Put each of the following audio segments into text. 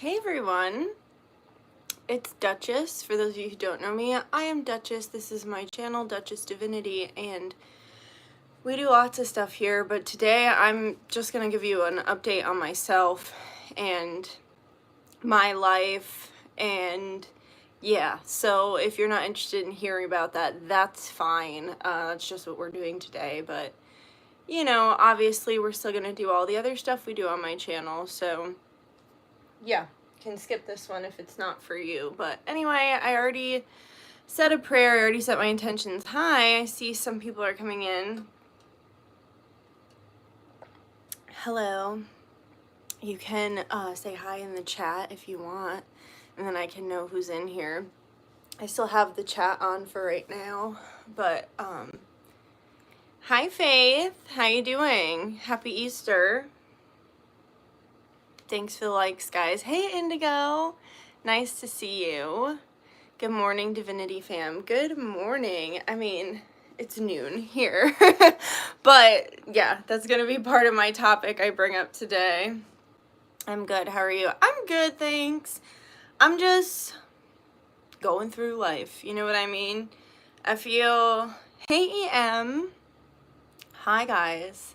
Hey everyone, it's Dutchess. For those of you who don't know me, I am Dutchess. This is my channel, Dutchess Divinity, and we do lots of stuff here, but today I'm just going to give you an update on myself and my life, and yeah, so if you're not interested in hearing about that, that's fine. That's just what we're doing today, but you know, obviously we're still going to do all the other stuff we do on my channel, so yeah, can skip this one if it's not for you. But anyway, I already said a prayer, I already set my intentions. Hi, I see some people are coming in. Hello. You can say hi in the chat if you want, and then I can know who's in here. I still have the chat on for right now, but hi Faith, how you doing? Happy Easter. Thanks for the likes, guys. Hey Indigo, nice to see you. Good morning, Divinity fam. Good morning. I mean, it's noon here, but yeah, that's gonna be part of my topic I bring up today. I'm good. How are you? I'm good, thanks. I'm just going through life. You know what I mean? I feel. Hey EM. Hi guys.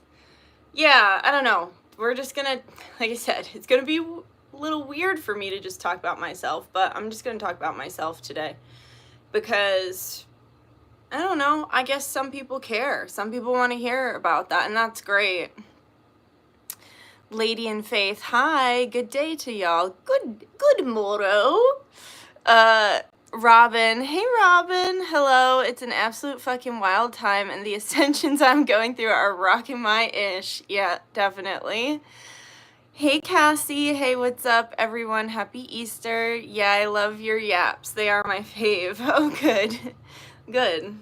Yeah, I don't know. We're just gonna, like I said, it's gonna be a little weird for me to just talk about myself, but I'm just gonna talk about myself today because I don't know, I guess some people care. Some people want to hear about that, and that's great. Lady in Faith, hi, good day to y'all. Good morrow. Robin, hey Robin, hello. It's an absolute fucking wild time, and the ascensions I'm going through are rocking my ish. Yeah, definitely. Hey Cassie, hey, what's up everyone? Happy Easter. Yeah, I love your yaps. They are my fave. Oh, good. Good.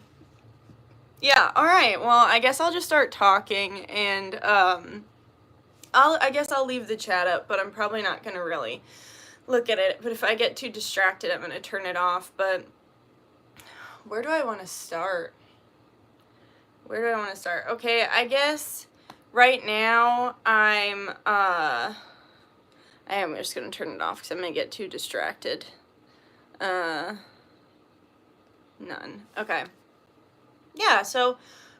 Yeah, all right. Well, I guess I'll just start talking, and I guess I'll leave the chat up, but I'm probably not going to really look at it. But if I get too distracted, I'm going to turn it off. But where do I want to start? Where do I want to start? Okay, I guess right now I am just going to turn it off because I'm going to get too distracted. None. Okay. Yeah, so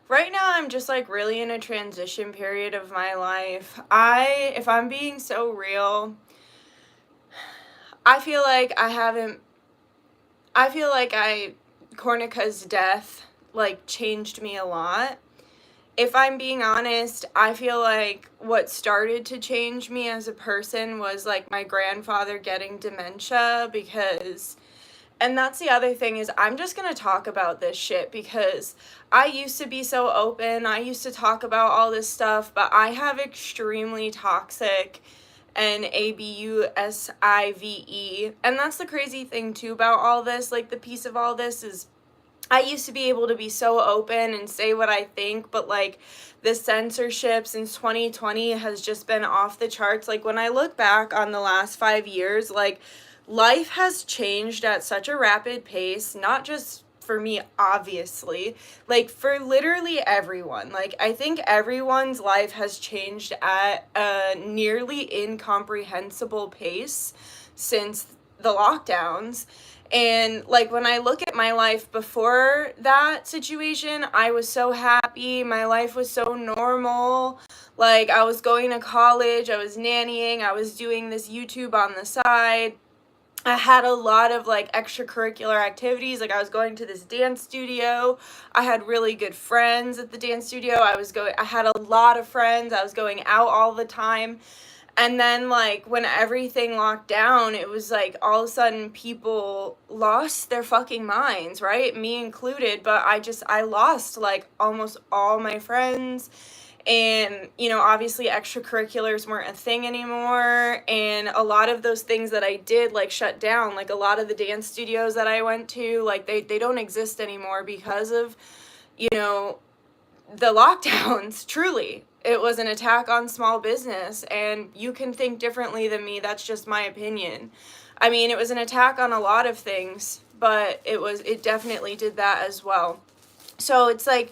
right now I'm just like really in a transition period of my life. If I'm being so real, I feel like Cornica's death like changed me a lot. If I'm being honest, I feel like what started to change me as a person was like my grandfather getting dementia, and that's the other thing is I'm just going to talk about this shit because I used to be so open. I used to talk about all this stuff, but I have extremely toxic and ABUSIVE. And that's the crazy thing too about all this. Like the piece of all this is I used to be able to be so open and say what I think, but like the censorship since 2020 has just been off the charts. Like when I look back on the last 5 years, like life has changed at such a rapid pace, not just for me, obviously, like for literally everyone. Like I think everyone's life has changed at a nearly incomprehensible pace since the lockdowns. And like when I look at my life before that situation, I was so happy. My life was so normal. Like I was going to college, I was nannying, I was doing this YouTube on the side. I had a lot of like extracurricular activities. Like I was going to this dance studio. I had really good friends at the dance studio. I had a lot of friends. I was going out all the time. And then like when everything locked down, it was like all of a sudden people lost their fucking minds, right? Me included, but I lost like almost all my friends. And, you know, obviously extracurriculars weren't a thing anymore. And a lot of those things that I did like shut down, like a lot of the dance studios that I went to, like they don't exist anymore because of, you know, the lockdowns. Truly, it was an attack on small business, and you can think differently than me. That's just my opinion. I mean, it was an attack on a lot of things, but it definitely did that as well. So it's like,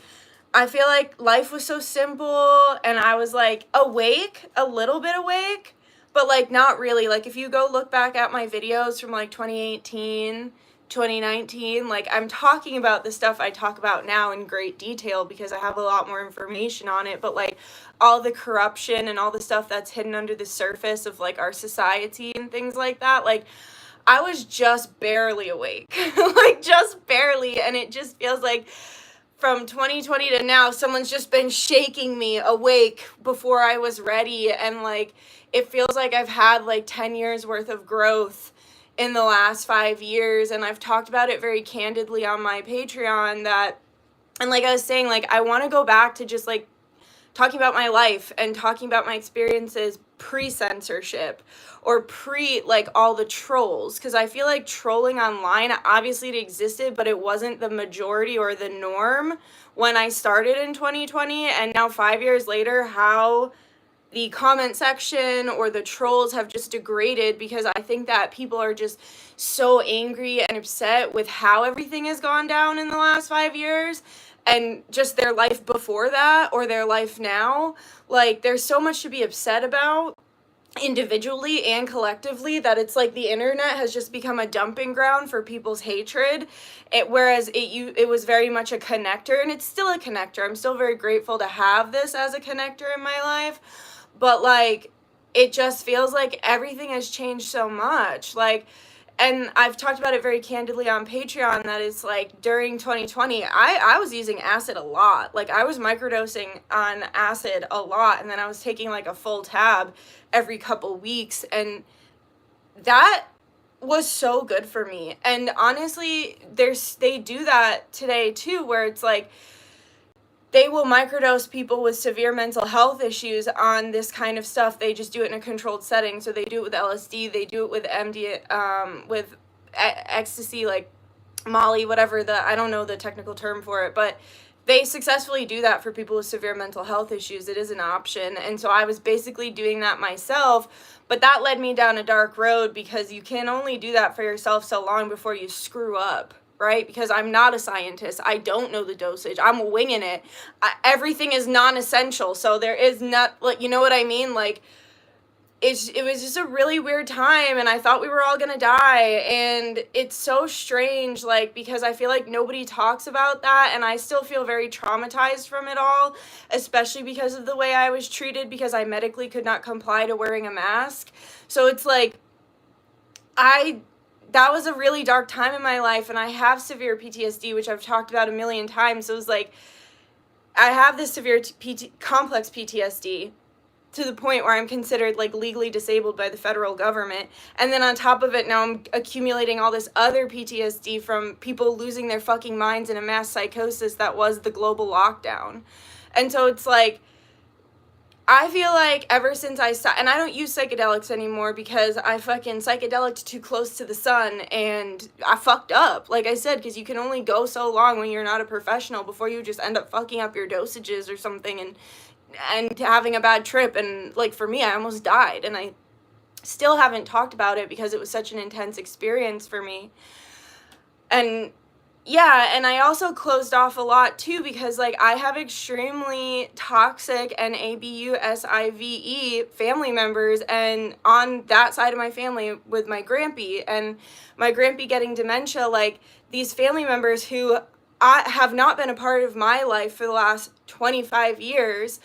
I feel like life was so simple, and I was like awake, a little bit awake, but like not really. Like if you go look back at my videos from like 2018, 2019, like I'm talking about the stuff I talk about now in great detail because I have a lot more information on it, but like all the corruption and all the stuff that's hidden under the surface of like our society and things like that, like I was just barely awake. Like just barely, and it just feels like from 2020 to now, someone's just been shaking me awake before I was ready, and like it feels like I've had like 10 years worth of growth in the last 5 years, and I've talked about it very candidly on my Patreon that, and like I was saying, like I want to go back to just like talking about my life and talking about my experiences pre-censorship or pre like all the trolls, because I feel like trolling online, obviously it existed, but it wasn't the majority or the norm when I started in 2020, and now 5 years later, how the comment section or the trolls have just degraded, because I think that people are just so angry and upset with how everything has gone down in the last 5 years and just their life before that or their life now. Like there's so much to be upset about individually and collectively that it's like the internet has just become a dumping ground for people's hatred, whereas it was very much a connector, and it's still a connector. I'm still very grateful to have this as a connector in my life, but like it just feels like everything has changed so much. Like, and I've talked about it very candidly on Patreon that it's like during 2020, I was using acid a lot. Like I was microdosing on acid a lot, and then I was taking like a full tab every couple weeks, and that was so good for me. And honestly, they do that today too, where it's like they will microdose people with severe mental health issues on this kind of stuff. They just do it in a controlled setting. So they do it with LSD, they do it with MD, with ecstasy, like Molly, whatever I don't know the technical term for it, but they successfully do that for people with severe mental health issues. It is an option. And so I was basically doing that myself, but that led me down a dark road, because you can only do that for yourself so long before you screw up. Right? Because I'm not a scientist. I don't know the dosage. I'm winging it. Everything is non-essential. So there is not, like, you know what I mean? Like, it was just a really weird time, and I thought we were all gonna die, and it's so strange, like, because I feel like nobody talks about that, and I still feel very traumatized from it all, especially because of the way I was treated, because I medically could not comply to wearing a mask. So it's like, that was a really dark time in my life, and I have severe PTSD, which I've talked about a million times. So it was like, I have this severe complex PTSD to the point where I'm considered like legally disabled by the federal government. And then on top of it, now I'm accumulating all this other PTSD from people losing their fucking minds in a mass psychosis that was the global lockdown. And so it's like, I feel like ever since I stopped, and I don't use psychedelics anymore because I fucking psychedeliced too close to the sun, and I fucked up, like I said, because you can only go so long when you're not a professional before you just end up fucking up your dosages or something and having a bad trip. And like for me, I almost died, and I still haven't talked about it because it was such an intense experience for me. And yeah, and I also closed off a lot too, because like I have extremely toxic and ABUSIVE family members, and on that side of my family with my grampy and my grampy getting dementia, like these family members who have not been a part of my life for the last 25 years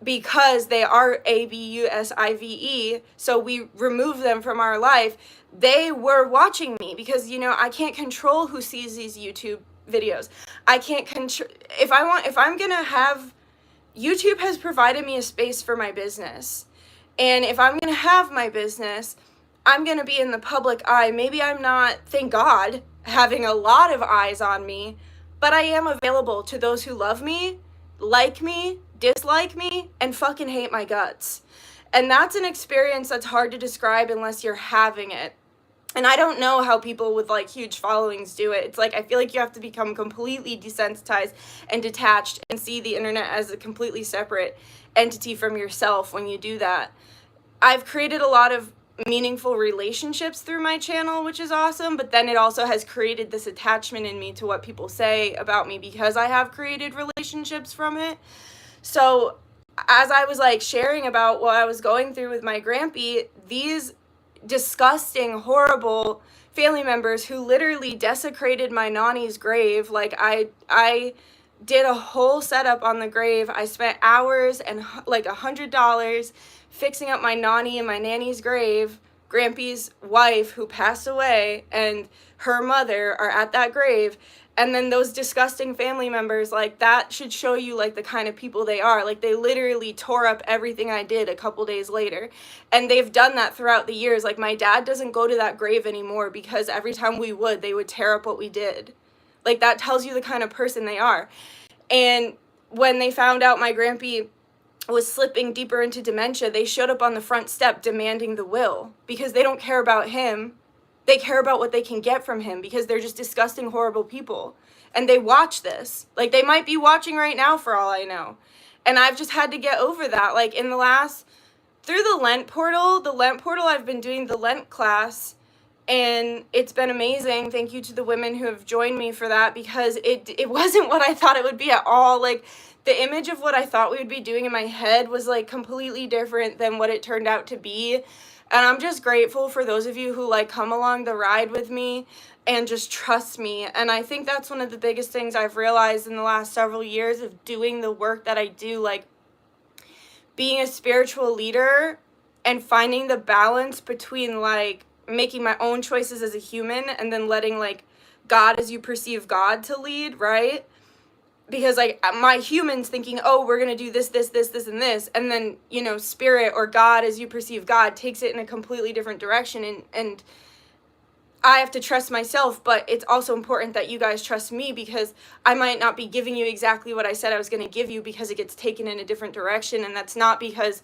because they are ABUSIVE, so we remove them from our life. They were watching me because, you know, I can't control who sees these YouTube videos. I can't control, if I'm gonna have, YouTube has provided me a space for my business. And if I'm gonna have my business, I'm gonna be in the public eye. Maybe I'm not, thank God, having a lot of eyes on me, but I am available to those who love me, like me, dislike me, and fucking hate my guts. And that's an experience that's hard to describe unless you're having it. And I don't know how people with like huge followings do it. It's like, I feel like you have to become completely desensitized and detached and see the internet as a completely separate entity from yourself when you do that. I've created a lot of meaningful relationships through my channel, which is awesome, but then it also has created this attachment in me to what people say about me because I have created relationships from it. So as I was like sharing about what I was going through with my grampy, these disgusting, horrible family members who literally desecrated my nanny's grave, like I did a whole setup on the grave. I spent hours and like $100 fixing up my nanny and my nanny's grave. Grampy's wife, who passed away, and her mother are at that grave. And then those disgusting family members, like, that should show you, like, the kind of people they are. Like, they literally tore up everything I did a couple days later. And they've done that throughout the years. Like, my dad doesn't go to that grave anymore because every time we would, they would tear up what we did. Like, that tells you the kind of person they are. And when they found out my grampy was slipping deeper into dementia, they showed up on the front step demanding the will because they don't care about him. They care about what they can get from him because they're just disgusting, horrible people. And they watch this. Like, they might be watching right now for all I know. And I've just had to get over that. Like, in the last, through the Lent portal, I've been doing the Lent class, and it's been amazing. Thank you to the women who have joined me for that, because it wasn't what I thought it would be at all. Like, the image of what I thought we would be doing in my head was, like, completely different than what it turned out to be. And I'm just grateful for those of you who, like, come along the ride with me and just trust me. And I think that's one of the biggest things I've realized in the last several years of doing the work that I do, like, being a spiritual leader and finding the balance between, like, making my own choices as a human and then letting, like, God as you perceive God to lead, right? Because, like, my humans thinking, oh, we're going to do this, and this. And then, you know, spirit or God as you perceive God takes it in a completely different direction. And I have to trust myself, but it's also important that you guys trust me, because I might not be giving you exactly what I said I was going to give you because it gets taken in a different direction. And that's not because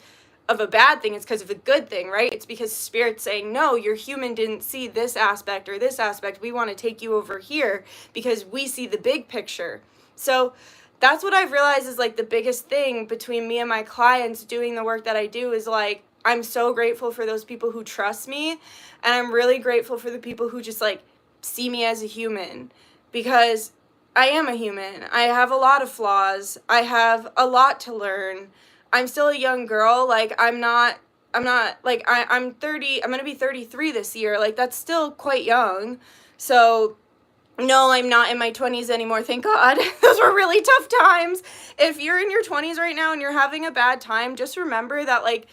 of a bad thing. It's because of a good thing, right? It's because Spirit's saying, no, your human didn't see this aspect or this aspect. We want to take you over here because we see the big picture. So that's what I've realized is, like, the biggest thing between me and my clients doing the work that I do is, like, I'm so grateful for those people who trust me, and I'm really grateful for the people who just, like, see me as a human, because I am a human. I have a lot of flaws. I have a lot to learn. I'm still a young girl. Like, I'm 30, I'm going to be 33 this year. Like, that's still quite young. So no, I'm not in my 20s anymore, thank God. Those were really tough times. If you're in your 20s right now and you're having a bad time, just remember that, like,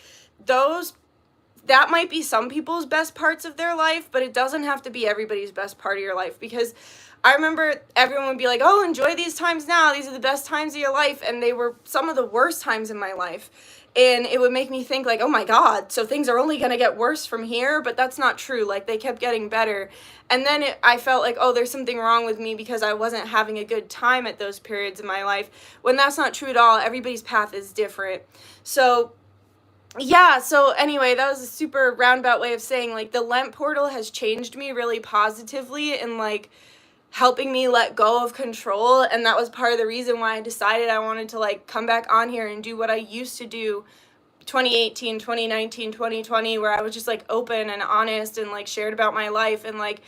that might be some people's best parts of their life, but it doesn't have to be everybody's best part of your life. Because I remember everyone would be like, oh, enjoy these times now. These are the best times of your life. And they were some of the worst times in my life. And it would make me think, like, oh my God, so things are only going to get worse from here. But that's not true. Like, they kept getting better. And then I felt like, oh, there's something wrong with me because I wasn't having a good time at those periods in my life, when that's not true at all. Everybody's path is different. So yeah, so anyway, that was a super roundabout way of saying, like, the Lent portal has changed me really positively and, like, helping me let go of control. And that was part of the reason why I decided I wanted to, like, come back on here and do what I used to do 2018, 2019, 2020, where I was just, like, open and honest and, like, shared about my life. And, like,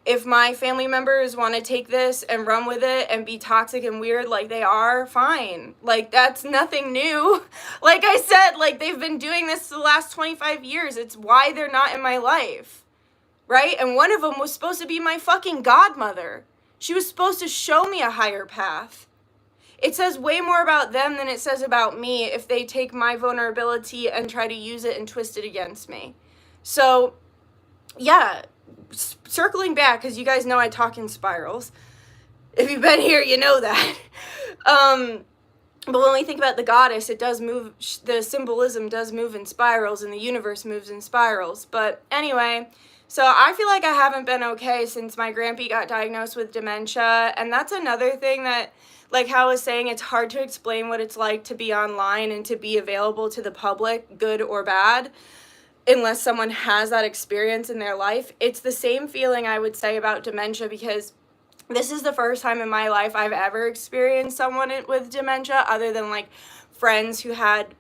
if my family members want to take this and run with it and be toxic and weird like they are, fine. Like, that's nothing new. Like I said, like, they've been doing this the last 25 years. It's why they're not in my life, right? And one of them was supposed to be my fucking godmother. She was supposed to show me a higher path. It says way more about them than it says about me if they take my vulnerability and try to use it and twist it against me. So, yeah, circling back, because you guys know I talk in spirals. If you've been here, you know that. But when we think about the goddess, it does move, the symbolism does move in spirals, and the universe moves in spirals. But anyway, so I feel like I haven't been okay since my grampy got diagnosed with dementia. And that's another thing that, like how I was saying, it's hard to explain what it's like to be online and to be available to the public, good or bad, unless someone has that experience in their life. It's the same feeling I would say about dementia, because this is the first time in my life I've ever experienced someone with dementia, other than, like, friends who had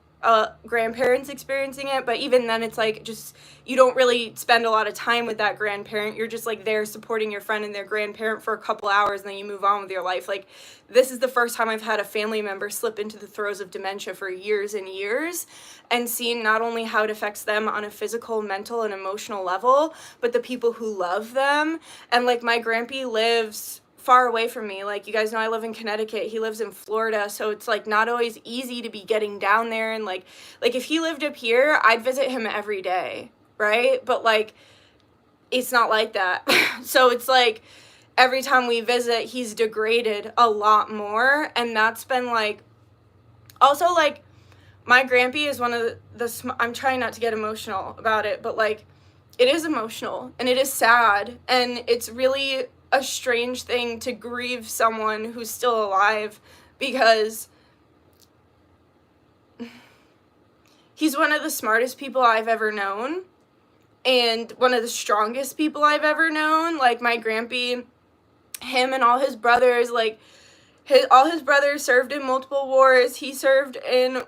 grandparents experiencing it, but even then it's like just you don't really spend a lot of time with that grandparent. You're just like there supporting your friend and their grandparent for a couple hours, and then you move on with your life. Like, this is the first time I've had a family member slip into the throes of dementia for years and years, and seeing not only how it affects them on a physical, mental, and emotional level, but the people who love them. And like, my grandpa lives far away from me. Like, you guys know I live in Connecticut. He lives in Florida, so it's like not always easy to be getting down there. And like if he lived up here, I'd visit him every day, right? But like, it's not like that. So it's like every time we visit, he's degraded a lot more. And that's been like, also like, my grandpa is one of I'm trying not to get emotional about it, but like, it is emotional and it is sad, and it's really a strange thing to grieve someone who's still alive, because he's one of the smartest people I've ever known and one of the strongest people I've ever known. Like, my grandpa, him and all his brothers, like all his brothers served in multiple wars. He served in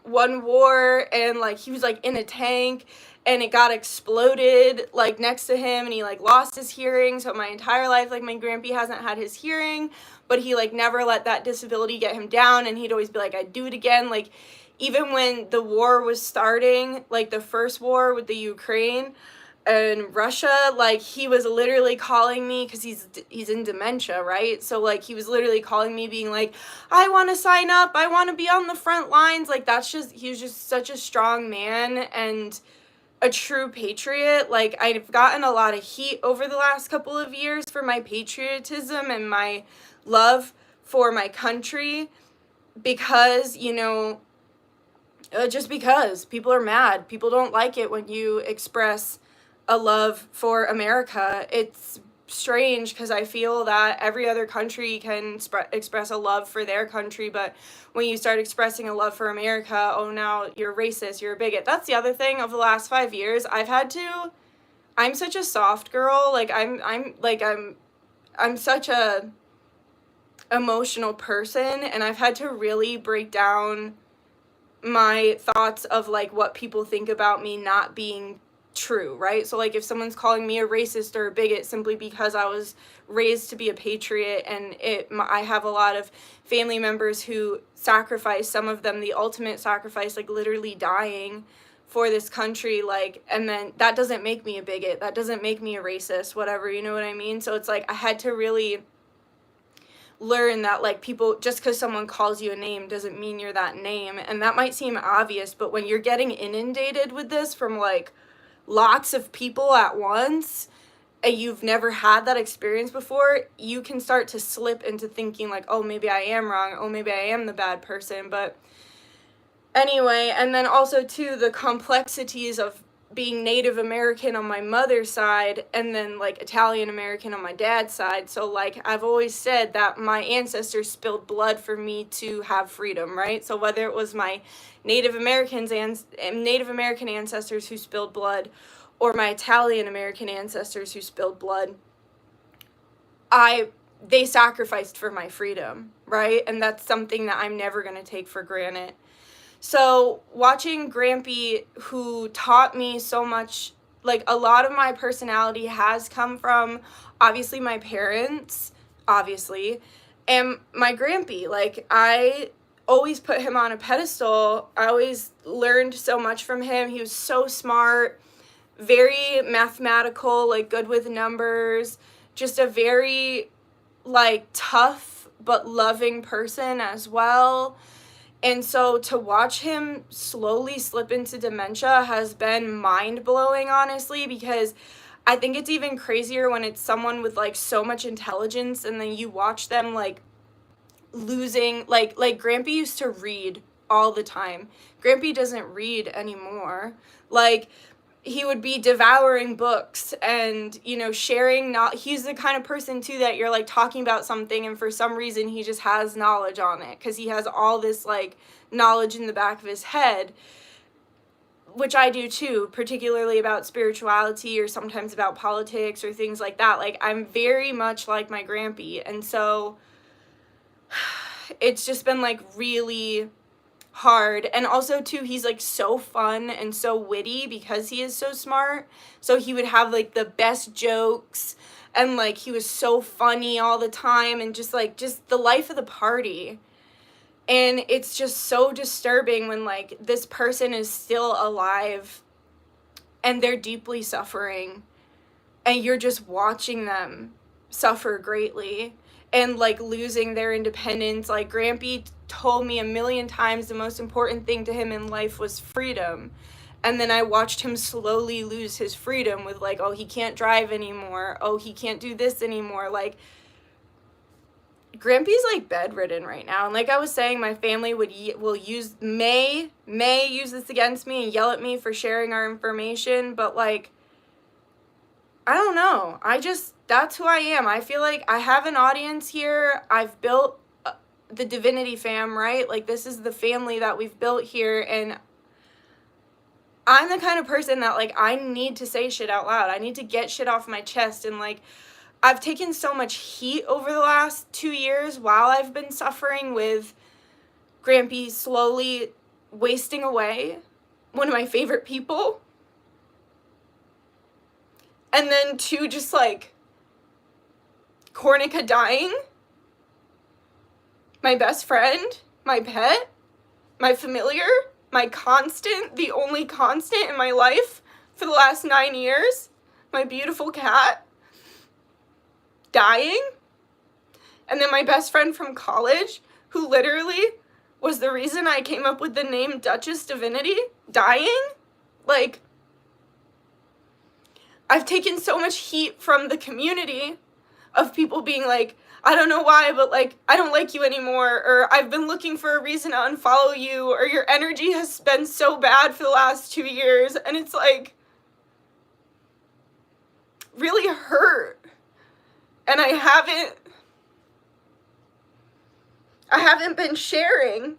one war, and like he was like in a tank, and it got exploded like next to him, and he like lost his hearing. So my entire life, like, my grandpa hasn't had his hearing, but he like never let that disability get him down, and he'd always be like, I'd do it again. Like, even when the war was starting, like the first war with the Ukraine and Russia, like, he was literally calling me, because he's in dementia, right? So like, he was literally calling me being like, I want to sign up, I want to be on the front lines. Like, he was just such a strong man and a true patriot. Like, I've gotten a lot of heat over the last couple of years for my patriotism and my love for my country, because, you know, just because people are mad. People don't like it when you express a love for America. It's strange, because I feel that every other country can express a love for their country, but when you start expressing a love for America, oh, now you're racist, you're a bigot. That's the other thing of the last 5 years. I'm such a soft girl. Like, I'm such a emotional person, and I've had to really break down my thoughts of like what people think about me not being true, right? So like, if someone's calling me a racist or a bigot simply because I was raised to be a patriot, and I have a lot of family members who sacrifice, some of them the ultimate sacrifice, like literally dying for this country, like, and then that doesn't make me a bigot, that doesn't make me a racist, whatever, you know what I mean? So it's like, I had to really learn that like, people, just because someone calls you a name doesn't mean you're that name. And that might seem obvious, but when you're getting inundated with this from like lots of people at once, and you've never had that experience before, you can start to slip into thinking like, oh, maybe I am wrong, oh, maybe I am the bad person. But anyway, and then also too, the complexities of being Native American on my mother's side, and then like Italian American on my dad's side. So like, I've always said that my ancestors spilled blood for me to have freedom, right? So whether it was my Native American ancestors who spilled blood, or my Italian American ancestors who spilled blood, they sacrificed for my freedom, right? And that's something that I'm never going to take for granted. So watching Grampy, who taught me so much, like, a lot of my personality has come from, obviously, my parents, obviously, and my Grampy. Like, I always put him on a pedestal. I always learned so much from him. He was so smart, very mathematical, like, good with numbers, just a very, like, tough but loving person as well. And so to watch him slowly slip into dementia has been mind-blowing, honestly, because I think it's even crazier when it's someone with, like, so much intelligence, and then you watch them, like, losing, like Grampy used to read all the time. Grampy doesn't read anymore. Like, he would be devouring books and, you know, sharing, he's the kind of person too that you're like talking about something, and for some reason he just has knowledge on it, because he has all this like knowledge in the back of his head, which I do too, particularly about spirituality or sometimes about politics or things like that. Like, I'm very much like my Grampy, and so it's just been like really hard. And also too, he's like so fun and so witty because he is so smart. So he would have like the best jokes, and like he was so funny all the time, and just the life of the party. And it's just so disturbing when like this person is still alive and they're deeply suffering, and you're just watching them suffer greatly and like losing their independence. Like Grampy told me a million times the most important thing to him in life was freedom. And then I watched him slowly lose his freedom with like, oh, he can't drive anymore. Oh, he can't do this anymore. Like, Grampy's like bedridden right now. And like I was saying, my family may use this against me and yell at me for sharing our information. But like, I don't know. That's who I am. I feel like I have an audience here. I've built the Divinity fam, right? Like, this is the family that we've built here, and I'm the kind of person that, like, I need to say shit out loud. I need to get shit off my chest, and, like, I've taken so much heat over the last 2 years while I've been suffering with Grampy slowly wasting away, one of my favorite people, and then two, just, like, Cornica dying, my best friend, my pet, my familiar, my constant, the only constant in my life for the last 9 years, my beautiful cat, dying. And then my best friend from college, who literally was the reason I came up with the name Dutchess Divinity, dying. Like, I've taken so much heat from the community of people being like, I don't know why, but like, I don't like you anymore, or I've been looking for a reason to unfollow you, or your energy has been so bad for the last 2 years, and it's like, really hurt. And I haven't been sharing.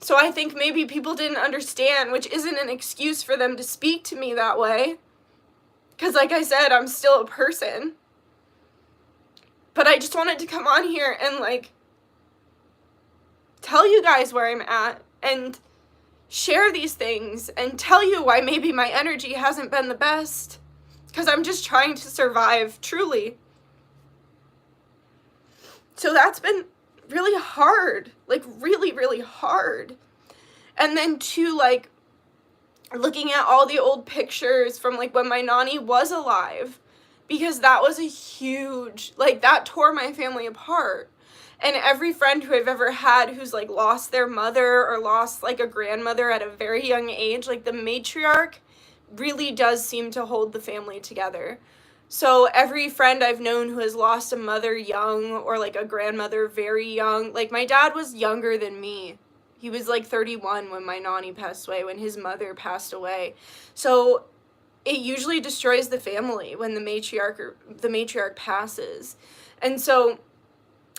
So I think maybe people didn't understand, which isn't an excuse for them to speak to me that way. Because like I said, I'm still a person. But I just wanted to come on here and like tell you guys where I'm at and share these things and tell you why maybe my energy hasn't been the best. Because I'm just trying to survive, truly. So that's been really hard. Like, really, really hard. And then, too, like, looking at all the old pictures from, like, when my nanny was alive. Because that was a huge, like, that tore my family apart. And every friend who I've ever had who's, like, lost their mother or lost, like, a grandmother at a very young age, like, the matriarch really does seem to hold the family together. So every friend I've known who has lost a mother young or like a grandmother very young, like my dad was younger than me. He was like 31 when my nanny passed away, when his mother passed away. So it usually destroys the family when the matriarch passes. And so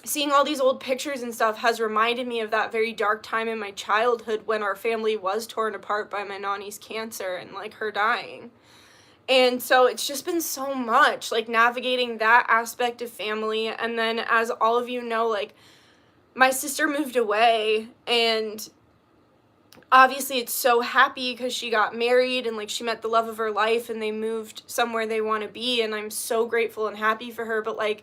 seeing all these old pictures and stuff has reminded me of that very dark time in my childhood when our family was torn apart by my nanny's cancer and like her dying. And so it's just been so much, like, navigating that aspect of family. And then, as all of you know, like, my sister moved away, and obviously it's so happy because she got married and, like, she met the love of her life and they moved somewhere they want to be, and I'm so grateful and happy for her. But, like,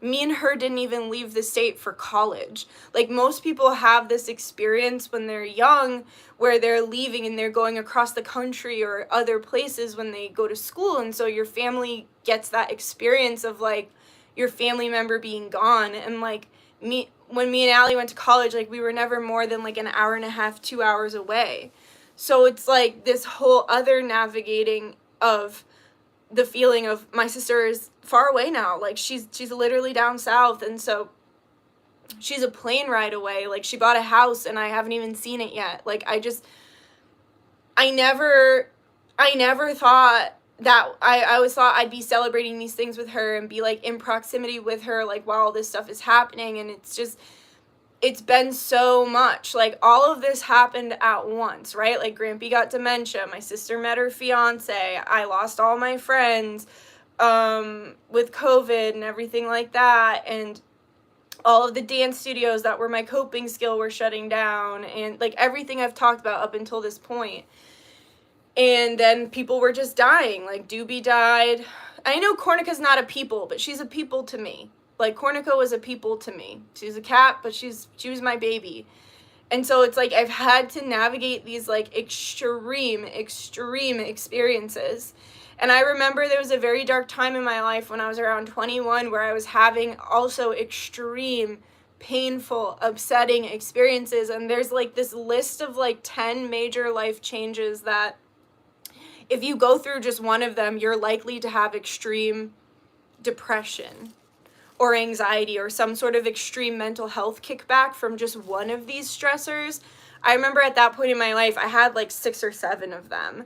me and her didn't even leave the state for college. Like, most people have this experience when they're young where they're leaving and they're going across the country or other places when they go to school, and so your family gets that experience of, like, your family member being gone. And, like, when me and Allie went to college, like, we were never more than, like, an hour and a half, 2 hours away. So it's, like, this whole other navigating of the feeling of my sister is far away now. Like, she's literally down south, and so she's a plane ride away. Like, she bought a house and I haven't even seen it yet. Like, I never thought that, I always thought I'd be celebrating these things with her and be, like, in proximity with her, like, while all this stuff is happening. And it's been so much. Like, all of this happened at once, right? Like, Grampy got dementia, my sister met her fiance, I lost all my friends with COVID and everything like that, and all of the dance studios that were my coping skill were shutting down, and like everything I've talked about up until this point. And then people were just dying. Like Doobie died. I know Cornica's not a people, but she's a people to me. Like Cornica was a people to me. She's a cat, but she was my baby. And so it's like I've had to navigate these like extreme experiences. And I remember there was a very dark time in my life when I was around 21 where I was having also extreme, painful, upsetting experiences. And there's like this list of like 10 major life changes that if you go through just one of them, you're likely to have extreme depression or anxiety or some sort of extreme mental health kickback from just one of these stressors. I remember at that point in my life, I had like 6 or 7 of them.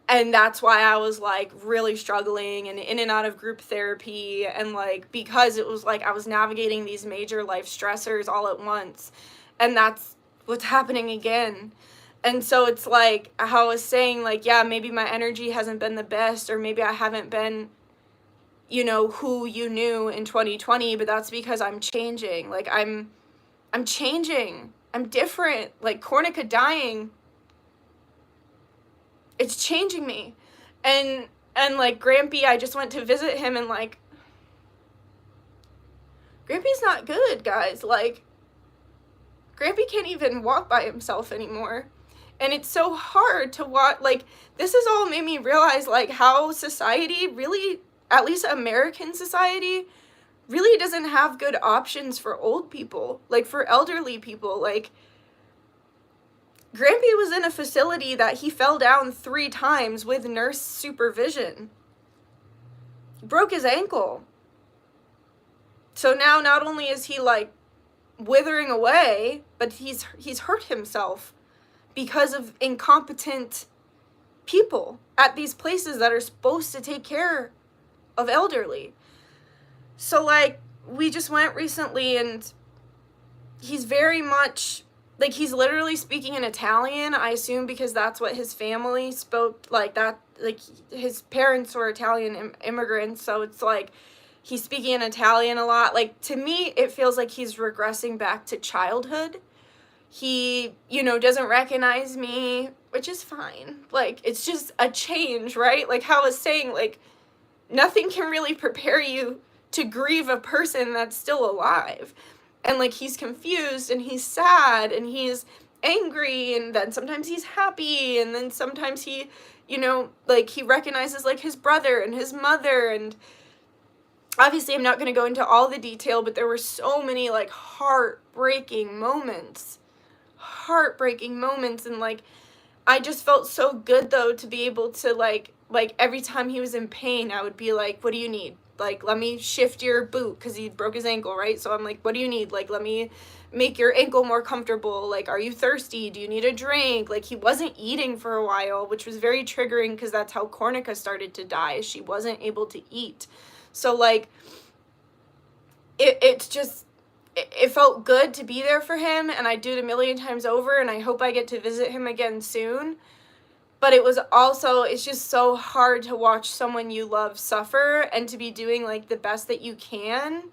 And that's why I was like really struggling and in and out of group therapy. And like, because it was like I was navigating these major life stressors all at once. And that's what's happening again. And so it's like how I was saying, like, yeah, maybe my energy hasn't been the best, or maybe I haven't been, you know, who you knew in 2020, but that's because I'm changing. Like I'm changing. I'm different. Like Cornica dying, it's changing me. And like Grampy, I just went to visit him, and like Grampy's not good, guys. Like Grampy can't even walk by himself anymore. And it's so hard to watch. Like this has all made me realize like how society really, at least American society, really doesn't have good options for old people, like for elderly people. Like Grampy was in a facility that he fell down 3 times with nurse supervision. He broke his ankle. So now not only is he like withering away, but he's hurt himself because of incompetent people at these places that are supposed to take care of elderly. So like we just went recently, and he's very much like, he's literally speaking in Italian, I assume because that's what his family spoke, like that, like his parents were Italian immigrants, so it's like he's speaking in Italian a lot. Like to me it feels like he's regressing back to childhood. He, you know, doesn't recognize me, which is fine. Like it's just a change, right? Like how I was saying, like nothing can really prepare you to grieve a person that's still alive. And like he's confused, and he's sad, and he's angry, and then sometimes he's happy, and then sometimes he, you know, like he recognizes like his brother and his mother. And obviously I'm not going to go into all the detail, but there were so many like heartbreaking moments. And like I just felt so good though to be able to like every time he was in pain, I would be like, what do you need? Like, let me shift your boot, because he broke his ankle, right? So I'm like, what do you need? Like, let me make your ankle more comfortable. Like, are you thirsty? Do you need a drink? Like, he wasn't eating for a while, which was very triggering, because that's how Cornica started to die. She wasn't able to eat. So like it felt good to be there for him, and I'd do it a million times over, and I hope I get to visit him again soon. But it was also, it's just so hard to watch someone you love suffer, and to be doing like the best that you can,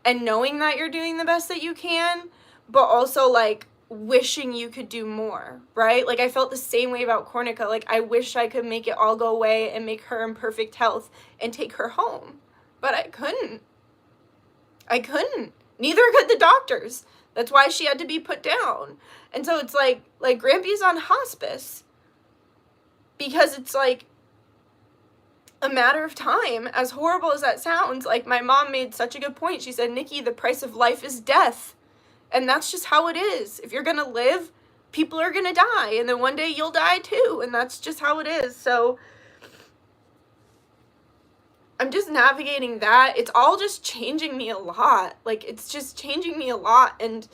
and knowing that you're doing the best that you can, but also like wishing you could do more, right? Like I felt the same way about Cornica. Like I wish I could make it all go away and make her in perfect health and take her home, but I couldn't. Neither could the doctors. That's why she had to be put down. And so it's like Grampy's on hospice. Because it's like a matter of time, as horrible as that sounds. Like my mom made such a good point. She said, Nikki, the price of life is death. And that's just how it is. If you're going to live, people are going to die. And then one day you'll die too. And that's just how it is. So I'm just navigating that. It's all just changing me a lot. Like it's just changing me a lot. And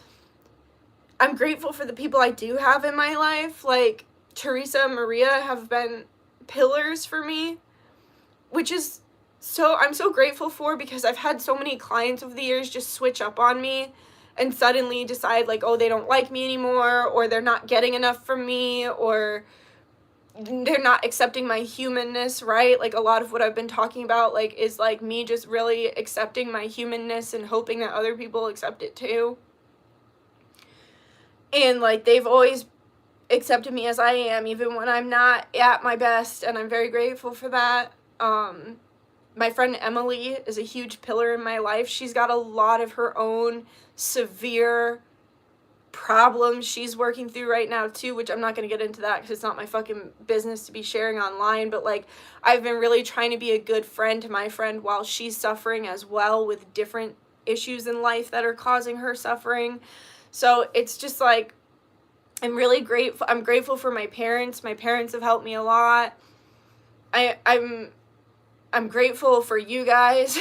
I'm grateful for the people I do have in my life. Like Teresa and Maria have been pillars for me, which is I'm so grateful for, because I've had so many clients over the years just switch up on me and suddenly decide like, oh, they don't like me anymore, or they're not getting enough from me, or they're not accepting my humanness, right? Like a lot of what I've been talking about, like, is like me just really accepting my humanness and hoping that other people accept it too. And like they've always accepted me as I am, even when I'm not at my best, and I'm very grateful for that. My friend Emily is a huge pillar in my life. She's got a lot of her own severe problems she's working through right now too, which I'm not going to get into that because it's not my fucking business to be sharing online, but like I've been really trying to be a good friend to my friend while she's suffering as well with different issues in life that are causing her suffering. So it's just like I'm really grateful. I'm grateful for my parents. My parents have helped me a lot. I'm grateful for you guys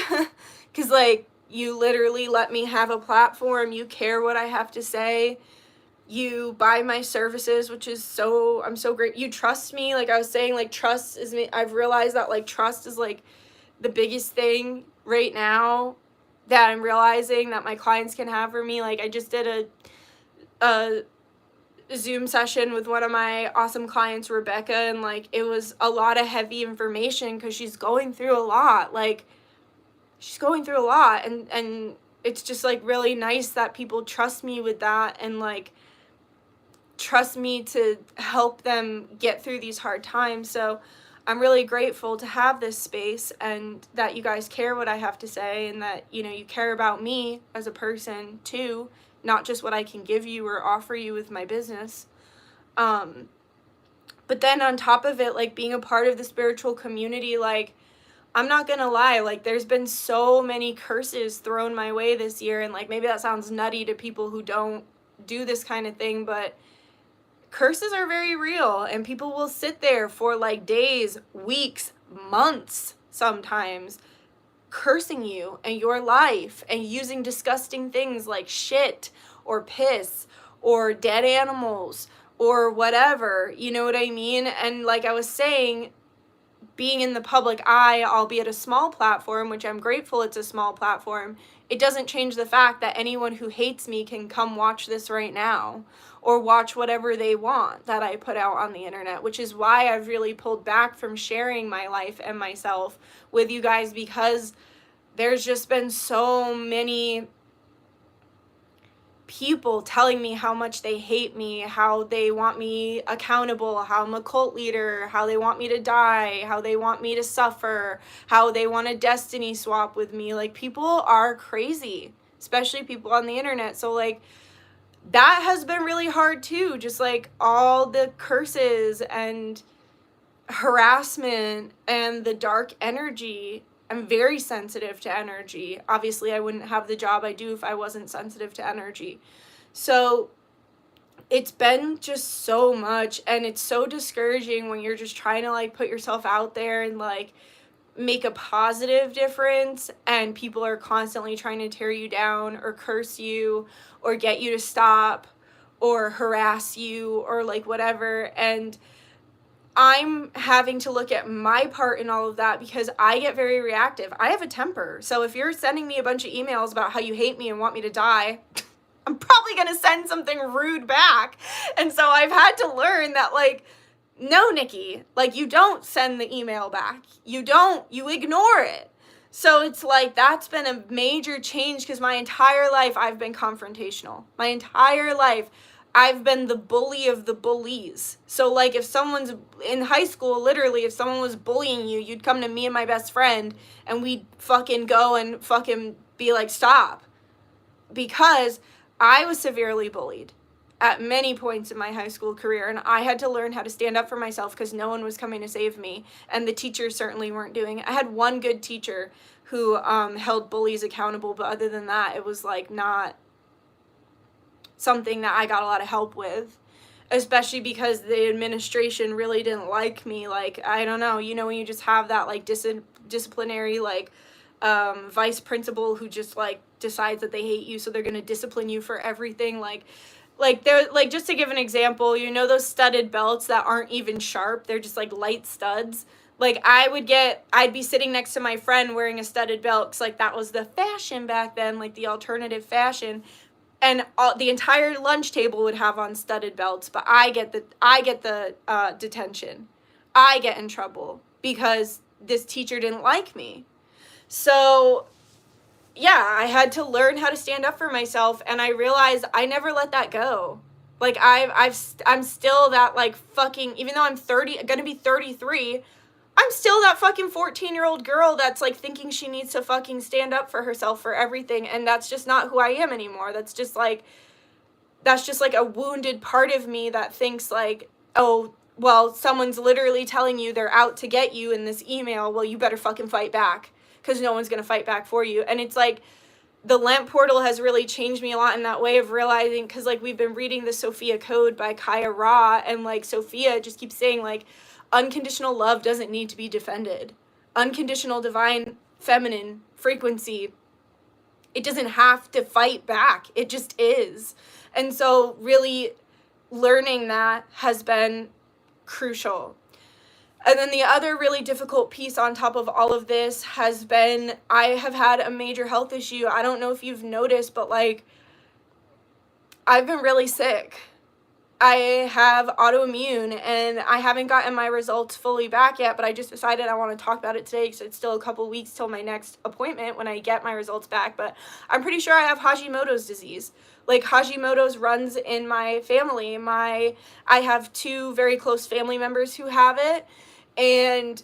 because like you literally let me have a platform. You care what I have to say. You buy my services, which is I'm so great. You trust me. Like I was saying, like trust is me. I've realized that like trust is like the biggest thing right now that I'm realizing that my clients can have for me. Like I just did a Zoom session with one of my awesome clients, Rebecca, and like it was a lot of heavy information because she's going through a lot. Like she's going through a lot, and it's just like really nice that people trust me with that and like trust me to help them get through these hard times. So I'm really grateful to have this space and that you guys care what I have to say and that, you know, you care about me as a person too, not just what I can give you or offer you with my business. But then on top of it, like being a part of the spiritual community, like I'm not gonna lie, like there's been so many curses thrown my way this year, and like maybe that sounds nutty to people who don't do this kind of thing, but curses are very real, and people will sit there for like days, weeks, months sometimes cursing you and your life and using disgusting things like shit or piss or dead animals or whatever, you know what I mean? And like I was saying, being in the public eye, albeit a small platform, which I'm grateful it's a small platform, it doesn't change the fact that anyone who hates me can come watch this right now or watch whatever they want that I put out on the internet, which is why I've really pulled back from sharing my life and myself with you guys, because there's just been so many people telling me how much they hate me, how they want me accountable, how I'm a cult leader, how they want me to die, how they want me to suffer, how they want a destiny swap with me. Like, people are crazy, especially people on the internet. So like that has been really hard too, just like all the curses and harassment and the dark energy. I'm very sensitive to energy. Obviously, I wouldn't have the job I do if I wasn't sensitive to energy. So it's been just so much, and it's so discouraging when you're just trying to like put yourself out there and like make a positive difference, and people are constantly trying to tear you down or curse you or get you to stop or harass you or like whatever. And I'm having to look at my part in all of that because I get very reactive. I have a temper. So if you're sending me a bunch of emails about how you hate me and want me to die, I'm probably going to send something rude back. And so I've had to learn that, like, no, Nikki, like, you don't send the email back. You ignore it. So it's like, that's been a major change because my entire life I've been confrontational. My entire life I've been the bully of the bullies. So like if someone's in high school, literally, if someone was bullying you, you'd come to me and my best friend and we'd fucking go and fucking be like, stop. Because I was severely bullied at many points in my high school career, and I had to learn how to stand up for myself because no one was coming to save me, and the teachers certainly weren't doing it. I had one good teacher who held bullies accountable, but other than that, it was like not something that I got a lot of help with, especially because the administration really didn't like me. Like, I don't know, you know, when you just have that like disciplinary like vice principal who just like decides that they hate you, so they're going to discipline you for everything. Like they're like, just to give an example, you know, those studded belts that aren't even sharp, they're just like light studs. Like I'd be sitting next to my friend wearing a studded belt because like that was the fashion back then, like the alternative fashion. And the entire lunch table would have on studded belts, but I get the detention. I get in trouble because this teacher didn't like me. So yeah, I had to learn how to stand up for myself, and I realized I never let that go. Like I'm still that like fucking, even though I'm 30, gonna be 33, I'm still that fucking 14-year-old girl that's like thinking she needs to fucking stand up for herself for everything, and that's just not who I am anymore. That's just like a wounded part of me that thinks like, oh, well, someone's literally telling you they're out to get you in this email, well, you better fucking fight back, because no one's gonna fight back for you. And it's like, the Lent portal has really changed me a lot in that way of realizing, because like we've been reading the Sophia Code by Kaya Ra, and like Sophia just keeps saying like, unconditional love doesn't need to be defended. Unconditional divine feminine frequency, it doesn't have to fight back. It just is. And so really learning that has been crucial. And then the other really difficult piece on top of all of this has been, I have had a major health issue. I don't know if you've noticed, but like, I've been really sick. I have autoimmune, and I haven't gotten my results fully back yet, but I just decided I want to talk about it today because it's still a couple weeks till my next appointment when I get my results back. But I'm pretty sure I have Hashimoto's disease. Like, Hashimoto's runs in my family. I have 2 very close family members who have it, and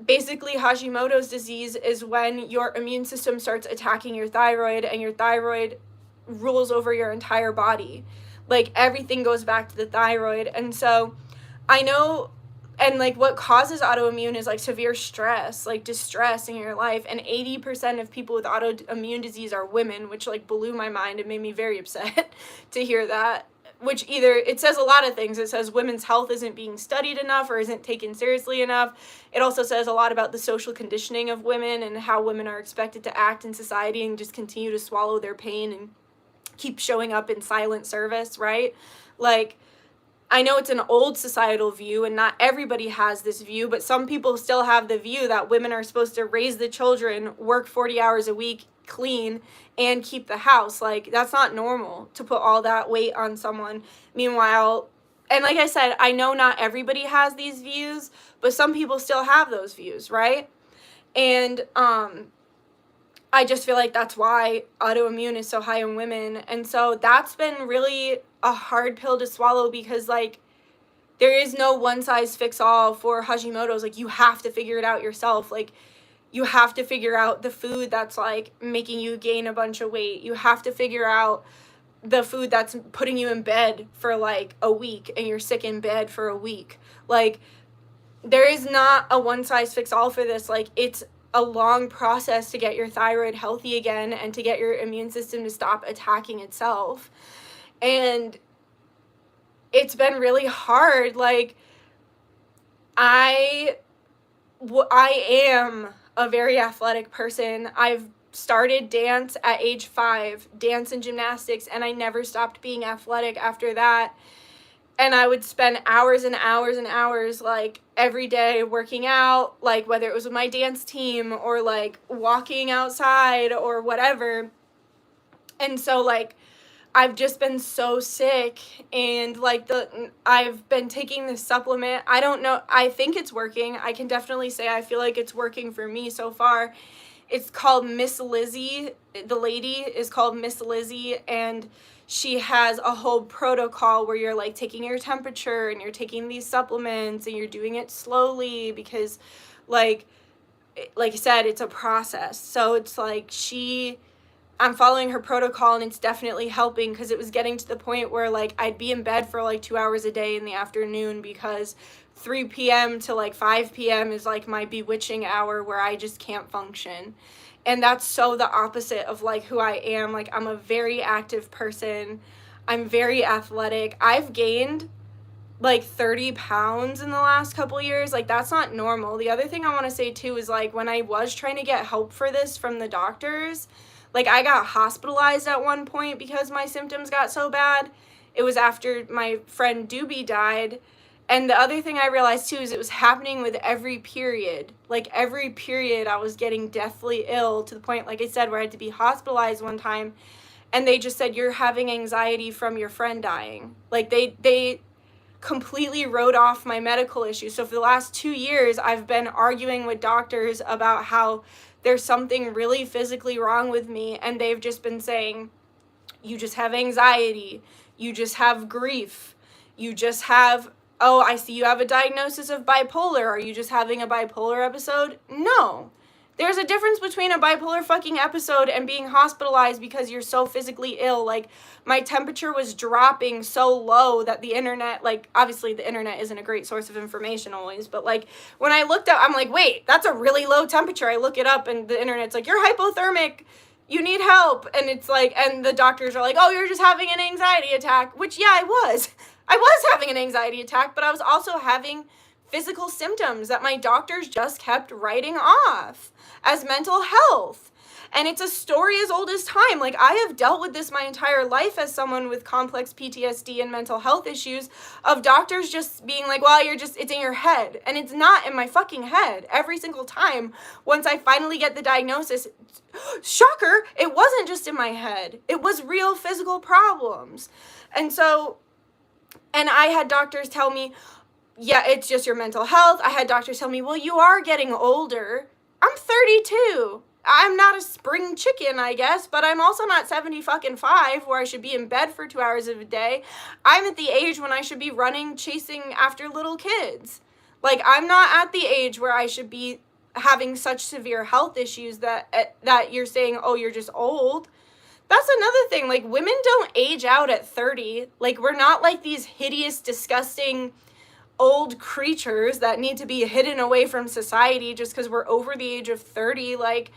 basically Hashimoto's disease is when your immune system starts attacking your thyroid, and your thyroid rules over your entire body. Like, everything goes back to the thyroid. And so I know, and like what causes autoimmune is like severe stress, like distress in your life. And 80% of people with autoimmune disease are women, which like blew my mind. It made me very upset to hear that, which either, it says a lot of things. It says women's health isn't being studied enough or isn't taken seriously enough. It also says a lot about the social conditioning of women and how women are expected to act in society and just continue to swallow their pain and keep showing up in silent service, right? Like, I know it's an old societal view, and not everybody has this view, but some people still have the view that women are supposed to raise the children, work 40 hours a week, clean, and keep the house. Like, that's not normal to put all that weight on someone. Meanwhile, and like I said, I know not everybody has these views, but some people still have those views, right? And I just feel like that's why autoimmune is so high in women. And so that's been really a hard pill to swallow, because like, there is no one size fits all for Hashimoto's. Like, you have to figure it out yourself. Like, you have to figure out the food that's like making you gain a bunch of weight. You have to figure out the food that's putting you in bed for like a week, and you're sick in bed for a week. Like, there is not a one size fits all for this. Like, it's a long process to get your thyroid healthy again and to get your immune system to stop attacking itself. And it's been really hard. Like, I am a very athletic person. I've started dance at age 5, dance and gymnastics, and I never stopped being athletic after that. And I would spend hours and hours and hours, like, every day working out, like, whether it was with my dance team or, like, walking outside or whatever. And so, like, I've just been so sick, and, like, I've been taking this supplement. I don't know. I think it's working. I can definitely say I feel like it's working for me so far. It's called Miss Lizzie. The lady is called Miss Lizzie, and she has a whole protocol where you're like taking your temperature and you're taking these supplements and you're doing it slowly, because like I said, it's a process. So it's like I'm following her protocol, and it's definitely helping, because it was getting to the point where like I'd be in bed for like 2 hours a day in the afternoon, because 3 p.m. to like 5 p.m. is like my bewitching hour where I just can't function. And that's so the opposite of like who I am. Like, I'm a very active person. I'm very athletic. I've gained like 30 pounds in the last couple years. Like, that's not normal. The other thing I want to say too is like, when I was trying to get help for this from the doctors, like, I got hospitalized at one point because my symptoms got so bad. It was after my friend Doobie died. And the other thing I realized too is it was happening with every period. Like, every period I was getting deathly ill, to the point, like I said, where I had to be hospitalized one time, and they just said, you're having anxiety from your friend dying. Like, completely wrote off my medical issues. So for the last 2 years, I've been arguing with doctors about how there's something really physically wrong with me, and they've just been saying, you just have anxiety, you just have grief, you just have, oh, I see you have a diagnosis of bipolar, are you just having a bipolar episode? No. There's a difference between a bipolar fucking episode and being hospitalized because you're so physically ill. Like, my temperature was dropping so low that the internet, like, obviously the internet isn't a great source of information always, but like, when I looked up, I'm like, wait, that's a really low temperature. I look it up and the internet's like, you're hypothermic, you need help. And it's like, and the doctors are like, oh, you're just having an anxiety attack, which, yeah, I was. I was having an anxiety attack, but I was also having physical symptoms that my doctors just kept writing off as mental health. And it's a story as old as time. Like, I have dealt with this my entire life as someone with complex PTSD and mental health issues, of doctors just being like, well, it's in your head. And it's not in my fucking head. Every single time, once I finally get the diagnosis, shocker, it wasn't just in my head. It was real physical problems. And I had doctors tell me, yeah, it's just your mental health. I had doctors tell me, well, you are getting older. I'm 32. I'm not a spring chicken, I guess, but I'm also not 75 where I should be in bed for 2 hours of a day. I'm at the age when I should be running, chasing after little kids. Like, I'm not at the age where I should be having such severe health issues that you're saying, oh, you're just old. That's another thing. Like, women don't age out at 30. Like, we're not like these hideous, disgusting old creatures that need to be hidden away from society just because we're over the age of 30. Like,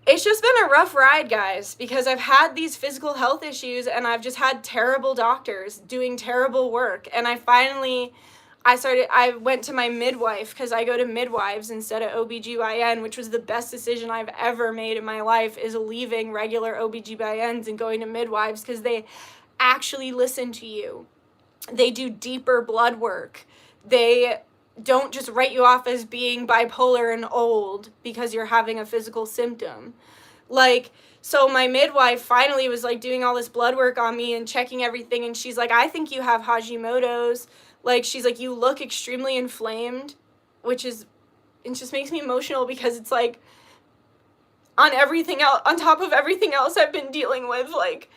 it's just been a rough ride, guys, because I've had these physical health issues and I've just had terrible doctors doing terrible work. And I went to my midwife, because I go to midwives instead of OBGYN, which was the best decision I've ever made in my life, is leaving regular OBGYNs and going to midwives, because they actually listen to you. They do deeper blood work. They don't just write you off as being bipolar and old because you're having a physical symptom. Like, so my midwife finally was like doing all this blood work on me and checking everything, and she's like, I think you have Hashimoto's. Like, she's like, you look extremely inflamed, it just makes me emotional, because it's like, on top of everything else I've been dealing with, like,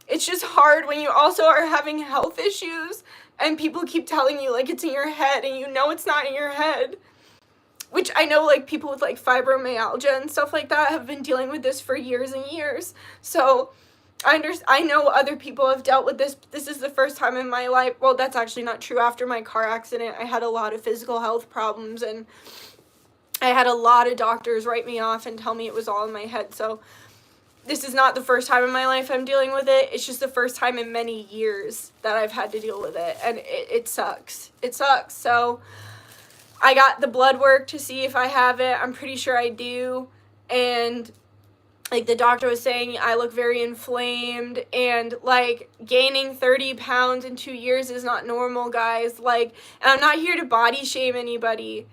it's just hard when you also are having health issues and people keep telling you, like, it's in your head, and you know it's not in your head. Which I know, like, people with, like, fibromyalgia and stuff like that have been dealing with this for years and years. So I know other people have dealt with this. This is the first time in my life. Well, that's actually not true. After my car accident, I had a lot of physical health problems, and I had a lot of doctors write me off and tell me it was all in my head. So this is not the first time in my life I'm dealing with it. It's just the first time in many years that I've had to deal with it. And it sucks. It sucks. So I got the blood work to see if I have it. I'm pretty sure I do. And, like, the doctor was saying I look very inflamed. And, like, gaining 30 pounds in 2 years is not normal, guys. Like, and I'm not here to body shame anybody.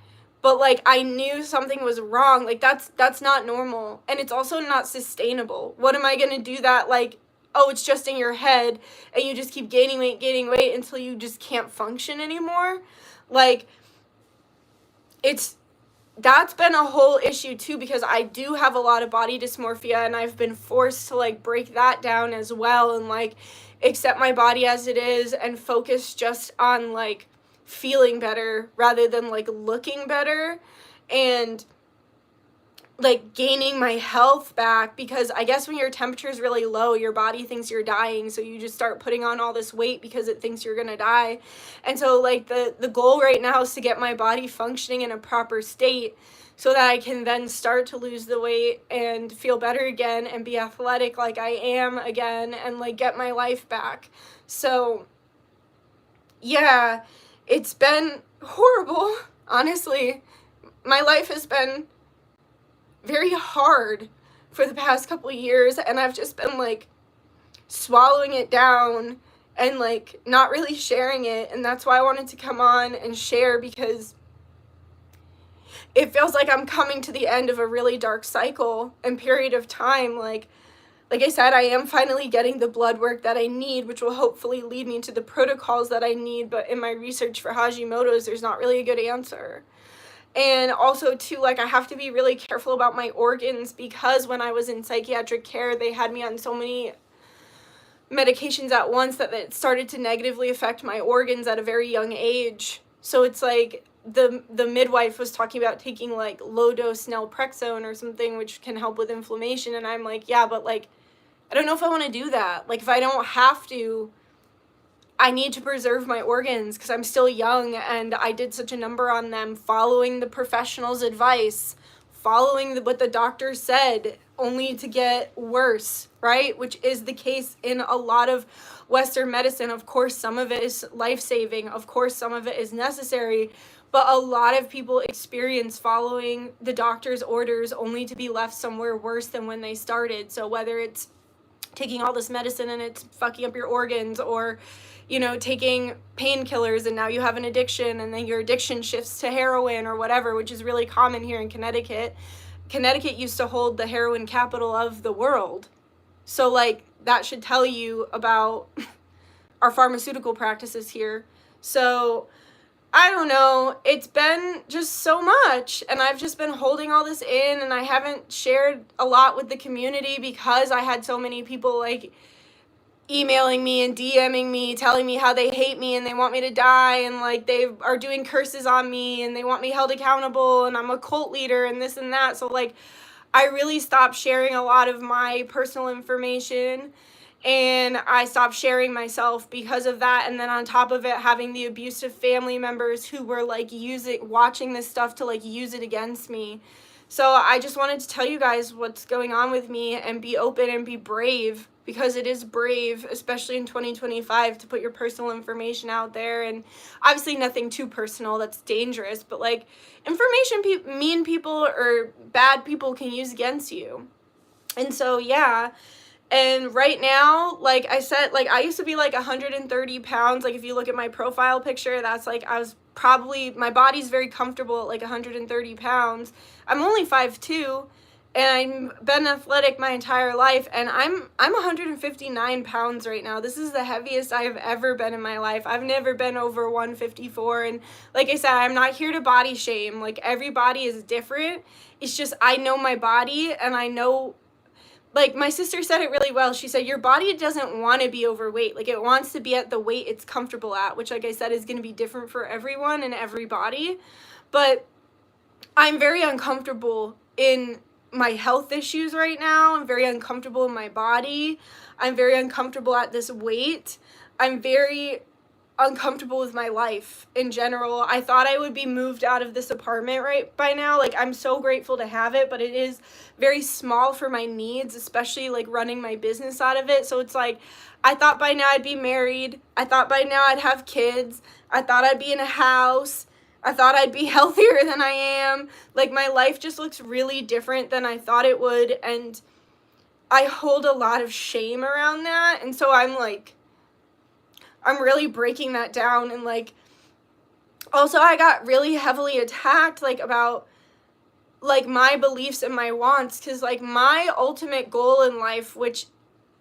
But, like, I knew something was wrong. Like, that's not normal. And it's also not sustainable. What am I going to do that, like, oh, it's just in your head, and you just keep gaining weight until you just can't function anymore? Like, that's been a whole issue, too, because I do have a lot of body dysmorphia, and I've been forced to, like, break that down as well, and, like, accept my body as it is, and focus just on, like, feeling better rather than, like, looking better, and, like, gaining my health back, because I guess when your temperature is really low, your body thinks you're dying, so you just start putting on all this weight because it thinks you're gonna die. And so, like, the goal right now is to get my body functioning in a proper state so that I can then start to lose the weight and feel better again and be athletic like I am again, and, like, get my life back. So, yeah, it's been horrible, honestly. My life has been very hard for the past couple of years, and I've just been, like, swallowing it down and, like, not really sharing it, and that's why I wanted to come on and share, because it feels like I'm coming to the end of a really dark cycle and period of time. Like, like I said, I am finally getting the blood work that I need, which will hopefully lead me to the protocols that I need. But in my research for Hashimoto's, there's not really a good answer. And also, too, like, I have to be really careful about my organs, because when I was in psychiatric care, they had me on so many medications at once that it started to negatively affect my organs at a very young age. So it's like the midwife was talking about taking like low dose naltrexone or something, which can help with inflammation. And I'm like, yeah, but like, I don't know if I want to do that. Like, if I don't have to, I need to preserve my organs because I'm still young, and I did such a number on them, following the professional's advice, following what the doctor said, only to get worse, right? Which is the case in a lot of Western medicine. Of course, some of it is life-saving. Of course, some of it is necessary. But a lot of people experience following the doctor's orders only to be left somewhere worse than when they started. So whether it's taking all this medicine and it's fucking up your organs, or you know, taking painkillers and now you have an addiction, and then your addiction shifts to heroin or whatever, which is really common here in Connecticut. Connecticut used to hold the heroin capital of the world. So like, that should tell you about our pharmaceutical practices here. So I don't know, it's been just so much, and I've just been holding all this in, and I haven't shared a lot with the community because I had so many people like emailing me and DMing me, telling me how they hate me and they want me to die, and like they are doing curses on me and they want me held accountable, and I'm a cult leader and this and that. So like, I really stopped sharing a lot of my personal information, and I stopped sharing myself because of that. And then on top of it, having the abusive family members who were like watching this stuff to like use it against me. So I just wanted to tell you guys what's going on with me, and be open and be brave, because it is brave, especially in 2025, to put your personal information out there. And obviously nothing too personal that's dangerous, but like, information mean people or bad people can use against you. And so yeah. And right now, like I said, like I used to be like 130 pounds. Like if you look at my profile picture, that's like, I was probably, my body's very comfortable at like 130 pounds. I'm only 5'2", and I've been athletic my entire life, and I'm 159 pounds right now. This is the heaviest I have ever been in my life. I've never been over 154, and like I said, I'm not here to body shame. Like, every body is different. It's just, I know my body, and I know, like, my sister said it really well. She said, your body doesn't want to be overweight. Like, it wants to be at the weight it's comfortable at, which, like I said, is going to be different for everyone and every body. But I'm very uncomfortable in my health issues right now. I'm very uncomfortable in my body. I'm very uncomfortable at this weight. I'm very uncomfortable with my life in general. I thought I would be moved out of this apartment right by now. Like, I'm so grateful to have it, but it is very small for my needs, especially like running my business out of it. So it's like, I thought by now I'd be married. I thought by now I'd have kids. I thought I'd be in a house. I thought I'd be healthier than I am. Like, my life just looks really different than I thought it would, and I hold a lot of shame around that. And so I'm like, I'm really breaking that down. And like, also I got really heavily attacked like about like my beliefs and my wants, because like my ultimate goal in life, which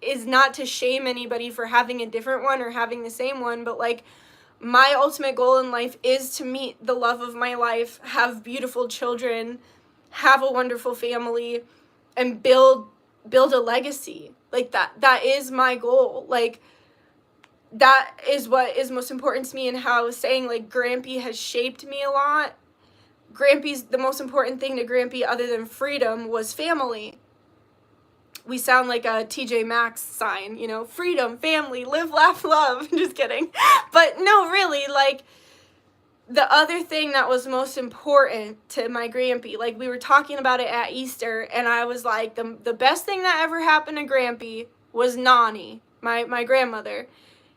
is not to shame anybody for having a different one or having the same one, but like, my ultimate goal in life is to meet the love of my life, have beautiful children, have a wonderful family, and build a legacy. Like, that is my goal. Like, that is what is most important to me. And how I was saying, like, Grampy has shaped me a lot. Grampy's, the most important thing to Grampy other than freedom was family. We sound like a TJ Maxx sign, you know, freedom, family, live, laugh, love. Just kidding. But no, really, like, the other thing that was most important to my Grampy, like, we were talking about it at Easter, and I was like, the best thing that ever happened to Grampy was Nani, my grandmother,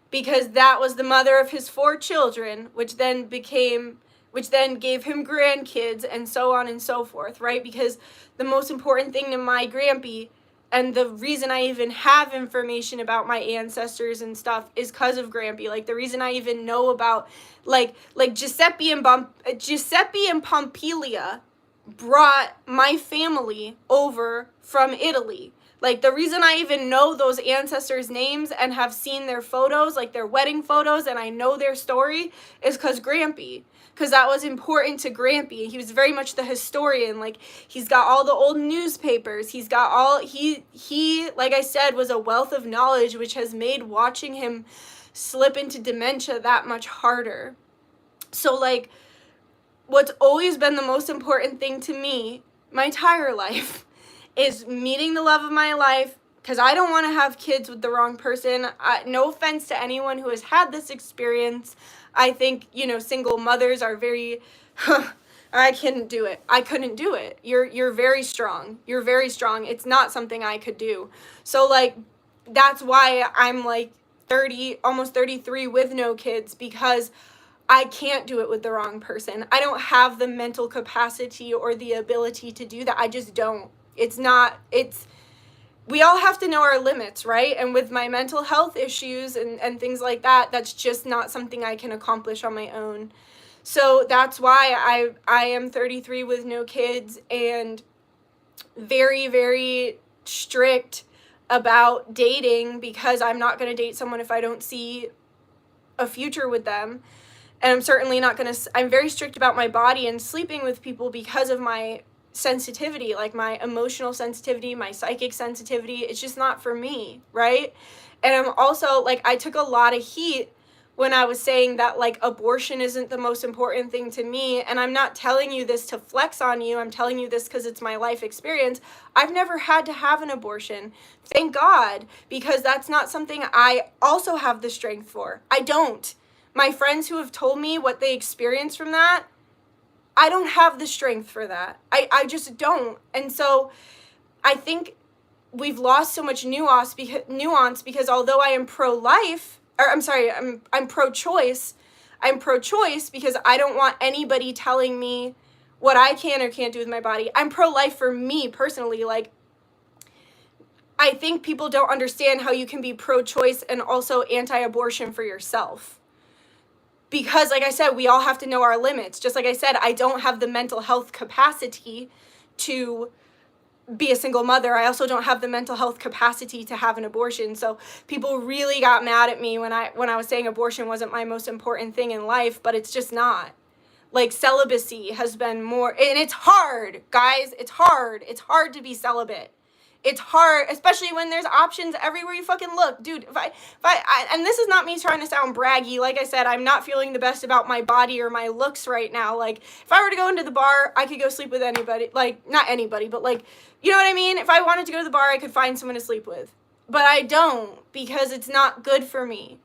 because that was the mother of his 4 children, which then gave him grandkids, and so on and so forth, right? Because the most important thing to my Grampy, and the reason I even have information about my ancestors and stuff, is because of Grampy. Like, the reason I even know about, like Giuseppe and Pompilia brought my family over from Italy. Like, the reason I even know those ancestors' names and have seen their photos, like their wedding photos, and I know their story is because Grampy. Because that was important to Grampy. He was very much the historian. Like, he's got all the old newspapers. He's got all, he, like I said, was a wealth of knowledge, which has made watching him slip into dementia that much harder. So, like, what's always been the most important thing to me my entire life is meeting the love of my life, because I don't want to have kids with the wrong person. No offense to anyone who has had this experience. I think, you know, single mothers are very, I couldn't do it. I couldn't do it. You're very strong. You're very strong. It's not something I could do. So, like, that's why I'm like 30, almost 33 with no kids, because I can't do it with the wrong person. I don't have the mental capacity or the ability to do that. I just don't. We all have to know our limits, right? And with my mental health issues and things like that, that's just not something I can accomplish on my own. So that's why I am 33 with no kids, and very, very strict about dating, because I'm not going to date someone if I don't see a future with them. And I'm certainly not going to, I'm very strict about my body and sleeping with people because of my sensitivity, like my emotional sensitivity, my psychic sensitivity. It's just not for me, right? And I'm also, like, I took a lot of heat when I was saying that, like, abortion isn't the most important thing to me. And I'm not telling you this to flex on you. I'm telling you this because it's my life experience. I've never had to have an abortion. Thank God, because that's not something I also have the strength for. I don't. My friends who have told me what they experienced from that, I don't have the strength for that. I just don't. And so I think we've lost so much nuance because although I am pro-life, or I'm pro-choice. I'm pro-choice because I don't want anybody telling me what I can or can't do with my body. I'm pro-life for me personally. Like, I think people don't understand how you can be pro-choice and also anti-abortion for yourself. Because, like I said, we all have to know our limits. Just like I said, I don't have the mental health capacity to be a single mother. I also don't have the mental health capacity to have an abortion. So people really got mad at me when I was saying abortion wasn't my most important thing in life, but it's just not. Like, celibacy has been more, and it's hard, guys. It's hard. It's hard to be celibate. It's hard, especially when there's options everywhere you fucking look. Dude, if I and this is not me trying to sound braggy. Like I said, I'm not feeling the best about my body or my looks right now. Like, if I were to go into the bar, I could go sleep with anybody. Like, not anybody, but, like, you know what I mean? If I wanted to go to the bar, I could find someone to sleep with. But I don't, because it's not good for me.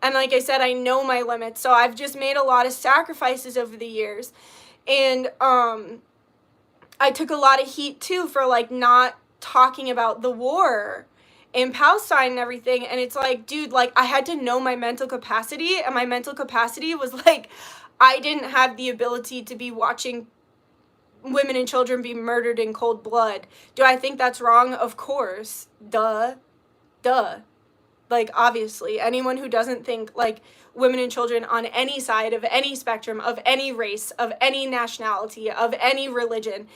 And like I said, I know my limits. So I've just made a lot of sacrifices over the years. And I took a lot of heat, too, for, like, not talking about the war in Palestine and everything. And it's like, dude, like, I had to know my mental capacity, and my mental capacity was like, I didn't have the ability to be watching women and children be murdered in cold blood. Do I think that's wrong? Of course. Duh. Like, obviously, anyone who doesn't think, like, women and children on any side of any spectrum, of any race, of any nationality, of any religion,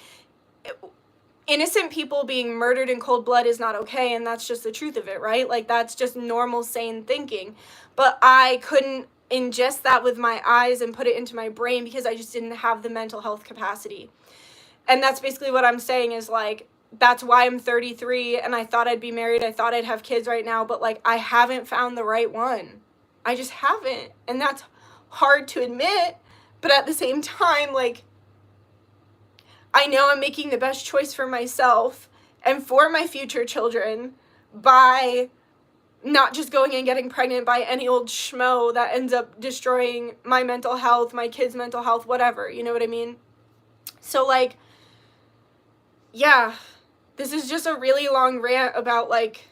innocent people being murdered in cold blood is not okay, and that's just the truth of it, right? Like, that's just normal, sane thinking. But I couldn't ingest that with my eyes and put it into my brain because I just didn't have the mental health capacity. And that's basically what I'm saying is, like, that's why I'm 33, and I thought I'd be married. I thought I'd have kids right now, but, like, I haven't found the right one. I just haven't. And that's hard to admit, but at the same time, like, I know I'm making the best choice for myself and for my future children by not just going and getting pregnant by any old schmo that ends up destroying my mental health, my kids' mental health, whatever, you know what I mean? So, like, yeah, this is just a really long rant about, like,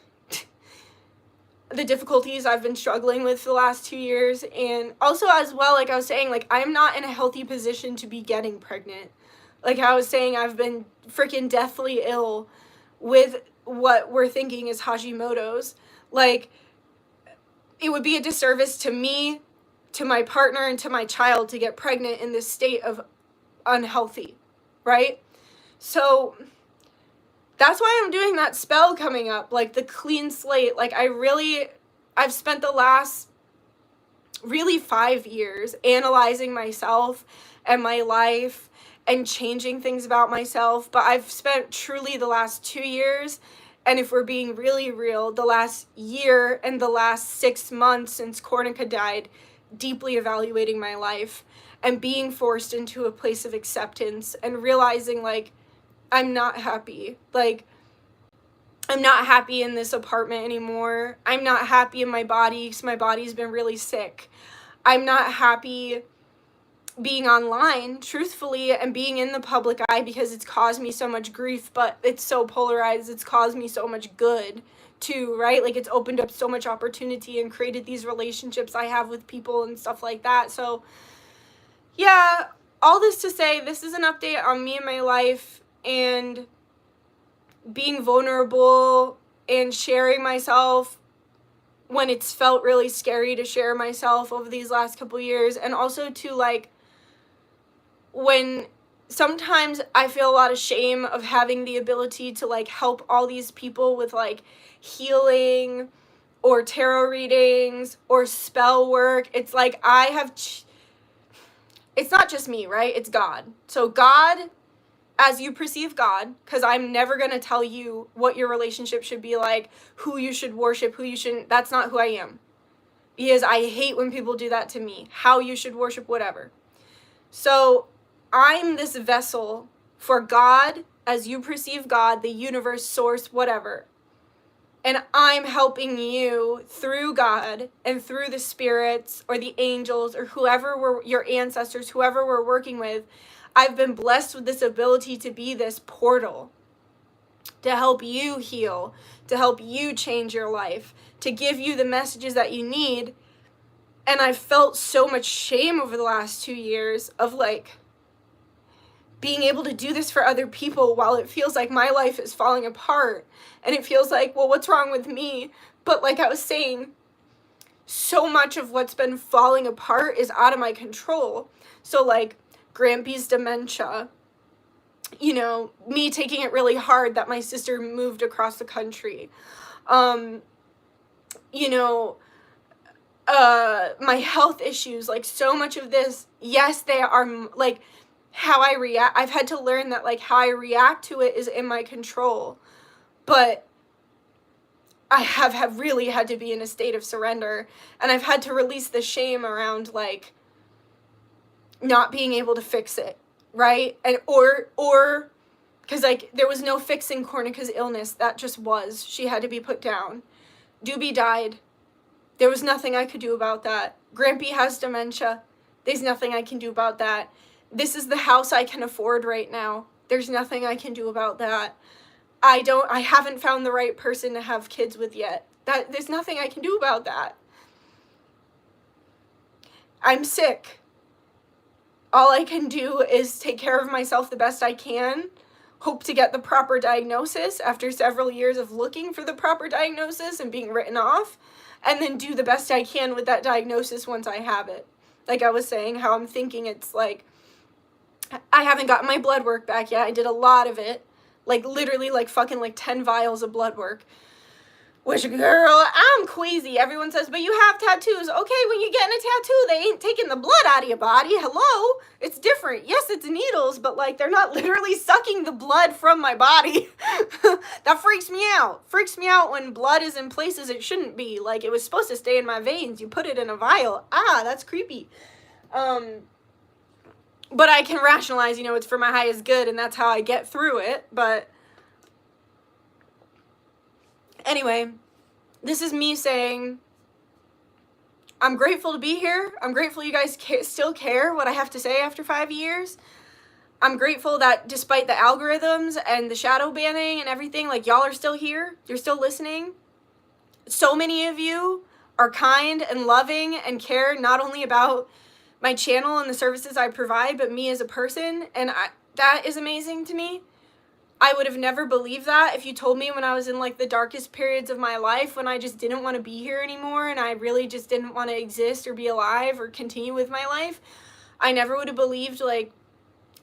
the difficulties I've been struggling with for the last 2 years. And also, as well, like I was saying, like, I'm not in a healthy position to be getting pregnant. Like I was saying, I've been freaking deathly ill with what we're thinking is Hashimoto's. Like, it would be a disservice to me, to my partner, and to my child to get pregnant in this state of unhealthy, right? So That's why I'm doing that spell coming up, like the clean slate. Like I've spent the last really 5 years analyzing myself and my life and changing things about myself, but I've spent truly the last 2 years, and if we're being really real, the last year and the last 6 months since Cornica died, deeply evaluating my life and being forced into a place of acceptance and realizing, like, I'm not happy. Like, I'm not happy in this apartment anymore. I'm not happy in my body because my body's been really sick. I'm not happy being online, truthfully, and being in the public eye because it's caused me so much grief, but it's so polarized. It's caused me so much good too, right? Like, it's opened up so much opportunity and created these relationships I have with people and stuff like that. So, yeah, all this to say, this is an update on me and my life and being vulnerable and sharing myself when it's felt really scary to share myself over these last couple years, and also to, like, when sometimes I feel a lot of shame of having the ability to, like, help all these people with, like, healing or tarot readings or spell work. It's like it's not just me, right? It's God. So God, as you perceive God, because I'm never going to tell you what your relationship should be like, who you should worship, who you shouldn't. That's not who I am. Because I hate when people do that to me. How you should worship, whatever. So I'm this vessel for God, as you perceive God, the universe, source, whatever. And I'm helping you through God and through the spirits or the angels or whoever were your ancestors, whoever we're working with. I've been blessed with this ability to be this portal to help you heal, to help you change your life, to give you the messages that you need. And I've felt so much shame over the last 2 years of, like, being able to do this for other people while it feels like my life is falling apart. And it feels like, well, what's wrong with me? But like I was saying, so much of what's been falling apart is out of my control. So, like, Grampy's dementia, you know, me taking it really hard that my sister moved across the country, you know, my health issues, like, so much of this, yes, they are, like, how I react. I've had to learn that, like, how I react to it is in my control, but I have really had to be in a state of surrender, and I've had to release the shame around, like, not being able to fix it, right? And or because, like, there was no fixing Cornica's illness. That just was. She had to be put down. Doobie died. There was nothing I could do about that. Grampy has dementia. There's nothing I can do about that. This is the house I can afford right now. There's nothing I can do about that. I haven't found the right person to have kids with yet. There's nothing I can do about that. I'm sick. All I can do is take care of myself the best I can, hope to get the proper diagnosis after several years of looking for the proper diagnosis and being written off, and then do the best I can with that diagnosis once I have it. Like I was saying, how I'm thinking, it's like, I haven't gotten my blood work back yet. I did a lot of it. Like, literally, like, fucking, like, 10 vials of blood work. Which, girl, I'm queasy. Everyone says, but you have tattoos. Okay, when you're getting a tattoo, they ain't taking the blood out of your body. Hello? It's different. Yes, it's needles, but, like, they're not literally sucking the blood from my body. That freaks me out. Freaks me out when blood is in places it shouldn't be. Like, it was supposed to stay in my veins. You put it in a vial. Ah, that's creepy. But I can rationalize, you know, it's for my highest good, and that's how I get through it. But anyway, this is me saying, I'm grateful to be here. I'm grateful you guys still care what I have to say after 5 years. I'm grateful that despite the algorithms and the shadow banning and everything, like, y'all are still here. You're still listening. So many of you are kind and loving and care not only about my channel and the services I provide, but me as a person, and that is amazing to me. I would have never believed that if you told me when I was in, like, the darkest periods of my life, when I just didn't want to be here anymore and I really just didn't want to exist or be alive or continue with my life. I never would have believed, like,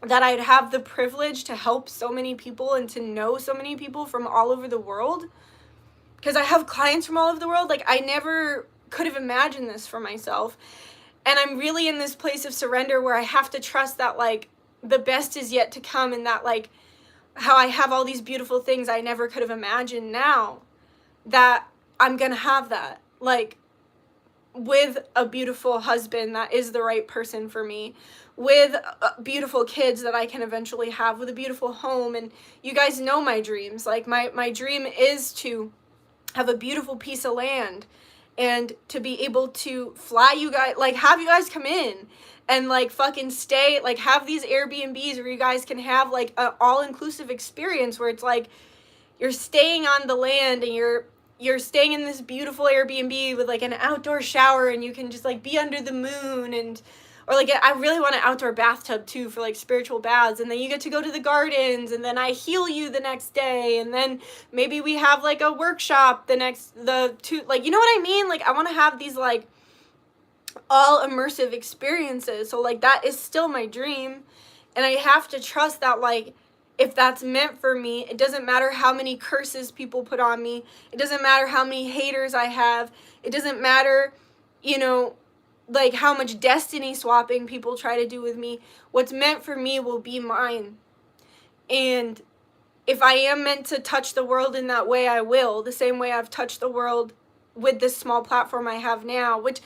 that I'd have the privilege to help so many people and to know so many people from all over the world. Because I have clients from all over the world. Like, I never could have imagined this for myself. And I'm really in this place of surrender where I have to trust that, like, the best is yet to come, and that, like, how I have all these beautiful things I never could have imagined now, that I'm gonna have that. Like, with a beautiful husband that is the right person for me, with beautiful kids that I can eventually have, with a beautiful home. And you guys know my dreams. Like, my dream is to have a beautiful piece of land and to be able to fly you guys, like, have you guys come in and, like, fucking stay, like, have these Airbnbs where you guys can have, like, an all-inclusive experience where it's like you're staying on the land and you're staying in this beautiful Airbnb with, like, an outdoor shower, and you can just, like, be under the moon. And or, like, I really want an outdoor bathtub too for, like, spiritual baths. And then you get to go to the gardens, and then I heal you the next day, and then maybe we have, like, a workshop like, you know what I mean? Like, I want to have these, like, all immersive experiences. So, like, that is still my dream, and I have to trust that, like, if that's meant for me, it doesn't matter how many curses people put on me. It doesn't matter how many haters I have. It doesn't matter, you know, like, how much destiny swapping people try to do with me. What's meant for me will be mine. And if I am meant to touch the world in that way, I will. The same way I've touched the world with this small platform I have now, which,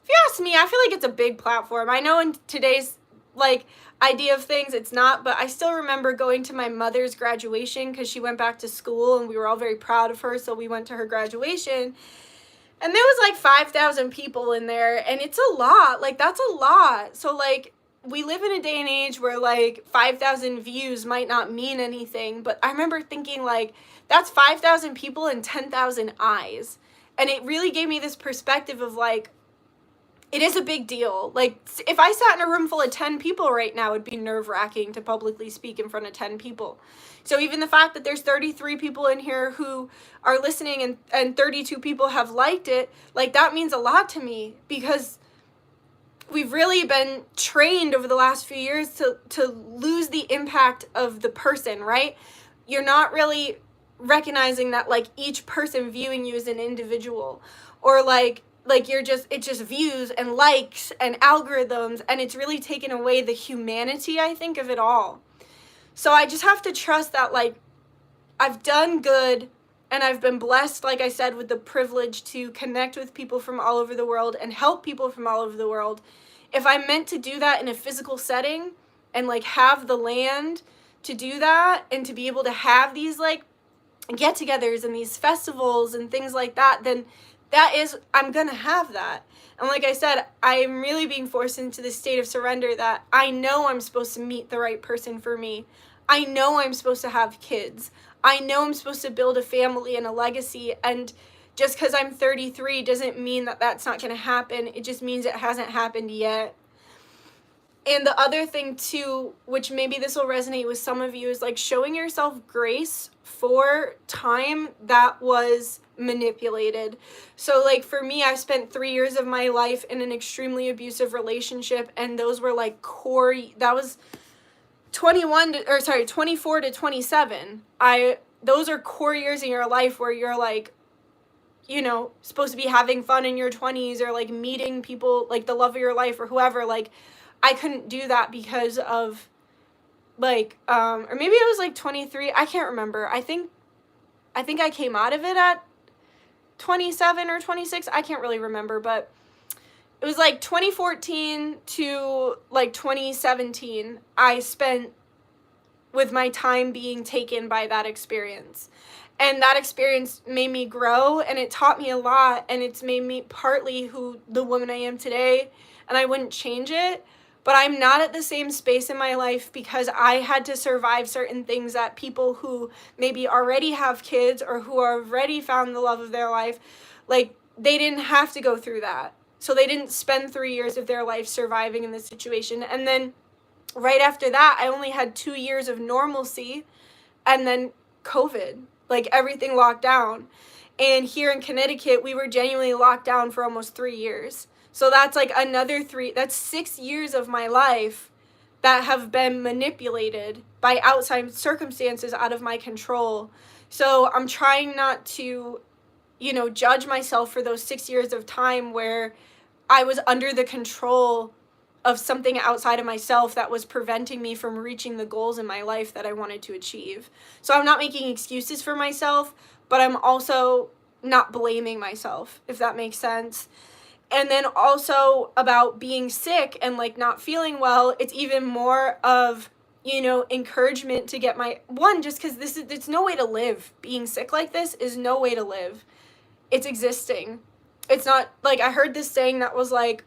if you ask me, I feel like it's a big platform. I know in today's, like, idea of things, it's not, but I still remember going to my mother's graduation because she went back to school and we were all very proud of her, so we went to her graduation. And there was, like, 5,000 people in there, and it's a lot. Like, that's a lot. So, like, we live in a day and age where, like, 5,000 views might not mean anything, but I remember thinking, like, that's 5,000 people and 10,000 eyes. And it really gave me this perspective of, like, it is a big deal. Like, if I sat in a room full of 10 people right now, it'd be nerve-wracking to publicly speak in front of 10 people. So even the fact that there's 33 people in here who are listening and 32 people have liked it, like, that means a lot to me, because we've really been trained over the last few years to lose the impact of the person, right? You're not really recognizing that, like, each person viewing you is an individual, or like it's just views and likes and algorithms, and it's really taken away the humanity, I think, of it all. So I just have to trust that, like, I've done good, and I've been blessed, like I said, with the privilege to connect with people from all over the world and help people from all over the world. If I'm meant to do that in a physical setting and, like, have the land to do that and to be able to have these, like, get-togethers and these festivals and things like that, then I'm gonna have that. And like I said, I'm really being forced into this state of surrender that I know I'm supposed to meet the right person for me. I know I'm supposed to have kids. I know I'm supposed to build a family and a legacy. And just because I'm 33 doesn't mean that that's not gonna happen. It just means it hasn't happened yet. And the other thing too, which maybe this will resonate with some of you, is, like, showing yourself grace for time that was manipulated. So, like, for me, I've spent 3 years of my life in an extremely abusive relationship, and those were, like, that was 24 to 27. Those are core years in your life where you're, like, you know, supposed to be having fun in your 20s, or, like, meeting people, like, the love of your life or whoever. Like, I couldn't do that because of, like, or maybe it was, like, 23. I can't remember. I think I came out of it at 27 or 26. I can't really remember, but it was, like, 2014 to, like, 2017 I spent with my time being taken by that experience. And that experience made me grow, and it taught me a lot, and it's made me partly the woman I am today, and I wouldn't change it. But I'm not at the same space in my life because I had to survive certain things that people who maybe already have kids or who already found the love of their life, like, they didn't have to go through that. So they didn't spend 3 years of their life surviving in this situation. And then right after that, I only had 2 years of normalcy, and then COVID, like, everything locked down. And here in Connecticut, we were genuinely locked down for almost 3 years. So that's, like, that's 6 years of my life that have been manipulated by outside circumstances out of my control. So I'm trying not to, judge myself for those 6 years of time where I was under the control of something outside of myself that was preventing me from reaching the goals in my life that I wanted to achieve. So I'm not making excuses for myself, but I'm also not blaming myself, if that makes sense. And then also about being sick and like not feeling well, it's even more of, encouragement to get just because it's no way to live. Being sick like this is no way to live. It's existing. It's not, like, I heard this saying that was like,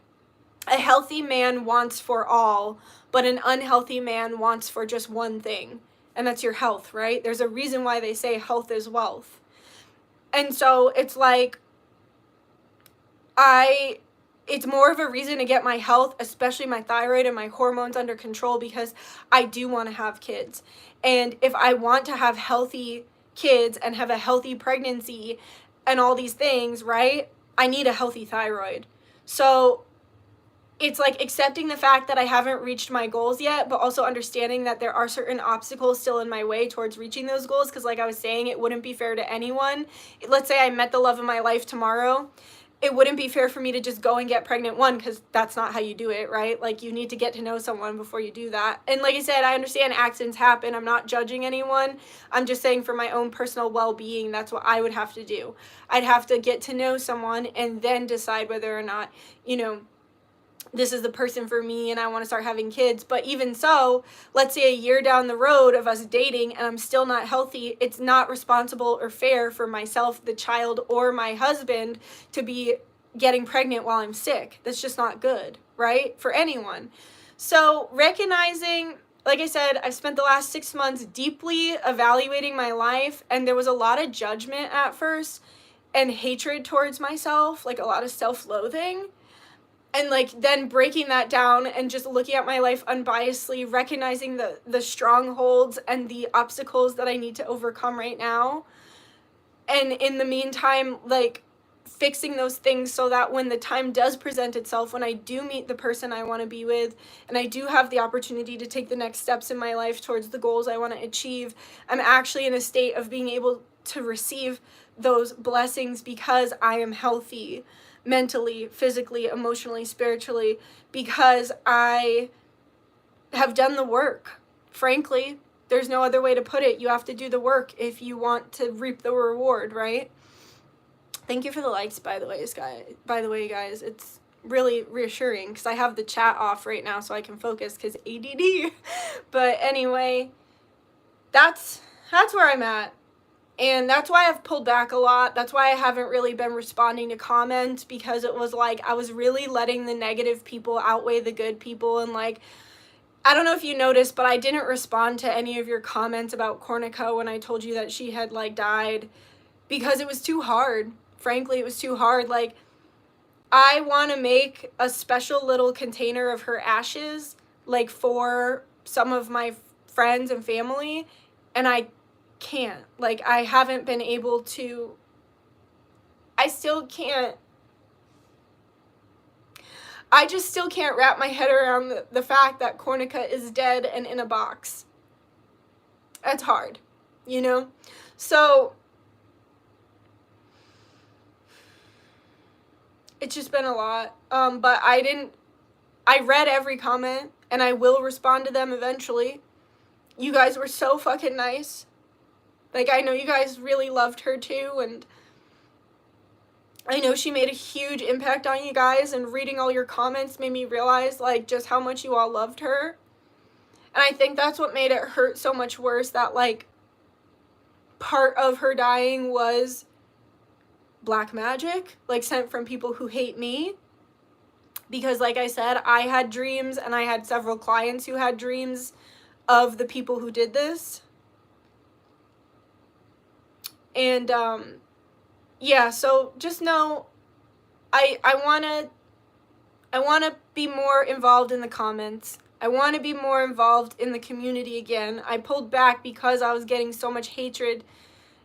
a healthy man wants for all, but an unhealthy man wants for just one thing, and that's your health, right? There's a reason why they say health is wealth. And so it's like, it's more of a reason to get my health, especially my thyroid and my hormones, under control, because I do want to have kids. And if I want to have healthy kids and have a healthy pregnancy and all these things, right, I need a healthy thyroid. So it's like accepting the fact that I haven't reached my goals yet, but also understanding that there are certain obstacles still in my way towards reaching those goals. Because like I was saying, it wouldn't be fair to anyone. Let's say I met the love of my life tomorrow. It wouldn't be fair for me to just go and get pregnant, because that's not how you do it, right? Like, you need to get to know someone before you do that. And like I said, I understand accidents happen. I'm not judging anyone. I'm just saying for my own personal well-being, that's what I would have to do. I'd have to get to know someone and then decide whether or not, this is the person for me and I want to start having kids. But even so, let's say a year down the road of us dating and I'm still not healthy, it's not responsible or fair for myself, the child, or my husband to be getting pregnant while I'm sick. That's just not good, right? For anyone. So recognizing, like I said, I've spent the last 6 months deeply evaluating my life, and there was a lot of judgment at first and hatred towards myself, like a lot of self-loathing. And like then breaking that down and just looking at my life unbiasedly, recognizing the strongholds and the obstacles that I need to overcome right now. And in the meantime, like fixing those things so that when the time does present itself, when I do meet the person I want to be with, and I do have the opportunity to take the next steps in my life towards the goals I want to achieve, I'm actually in a state of being able to receive those blessings because I am healthy. Mentally, physically, emotionally, spiritually, because I have done the work. Frankly, there's no other way to put it. You have to do the work if you want to reap the reward, right? Thank you for the likes, by the way, guys. It's really reassuring because I have the chat off right now so I can focus because ADD. But anyway, that's where I'm at. And that's why I've pulled back a lot. That's why I haven't really been responding to comments, because it was like I was really letting the negative people outweigh the good people. And like, I don't know if you noticed, but I didn't respond to any of your comments about Cornica when I told you that she had like died, because it was too hard. Frankly, it was too hard. Like, I want to make a special little container of her ashes, like for some of my friends and family, and I can't. Like, I haven't been able to. I just still can't wrap my head around the fact that Cornica is dead and in a box. That's hard, So it's just been a lot. But I read every comment, and I will respond to them eventually. You guys were so fucking nice. Like, I know you guys really loved her too, and I know she made a huge impact on you guys, and reading all your comments made me realize, like, just how much you all loved her. And I think that's what made it hurt so much worse, that, like, part of her dying was black magic, like, sent from people who hate me. Because, like I said, I had dreams, and I had several clients who had dreams of the people who did this. And, yeah, so just know, I want to be more involved in the comments. I want to be more involved in the community again. I pulled back because I was getting so much hatred,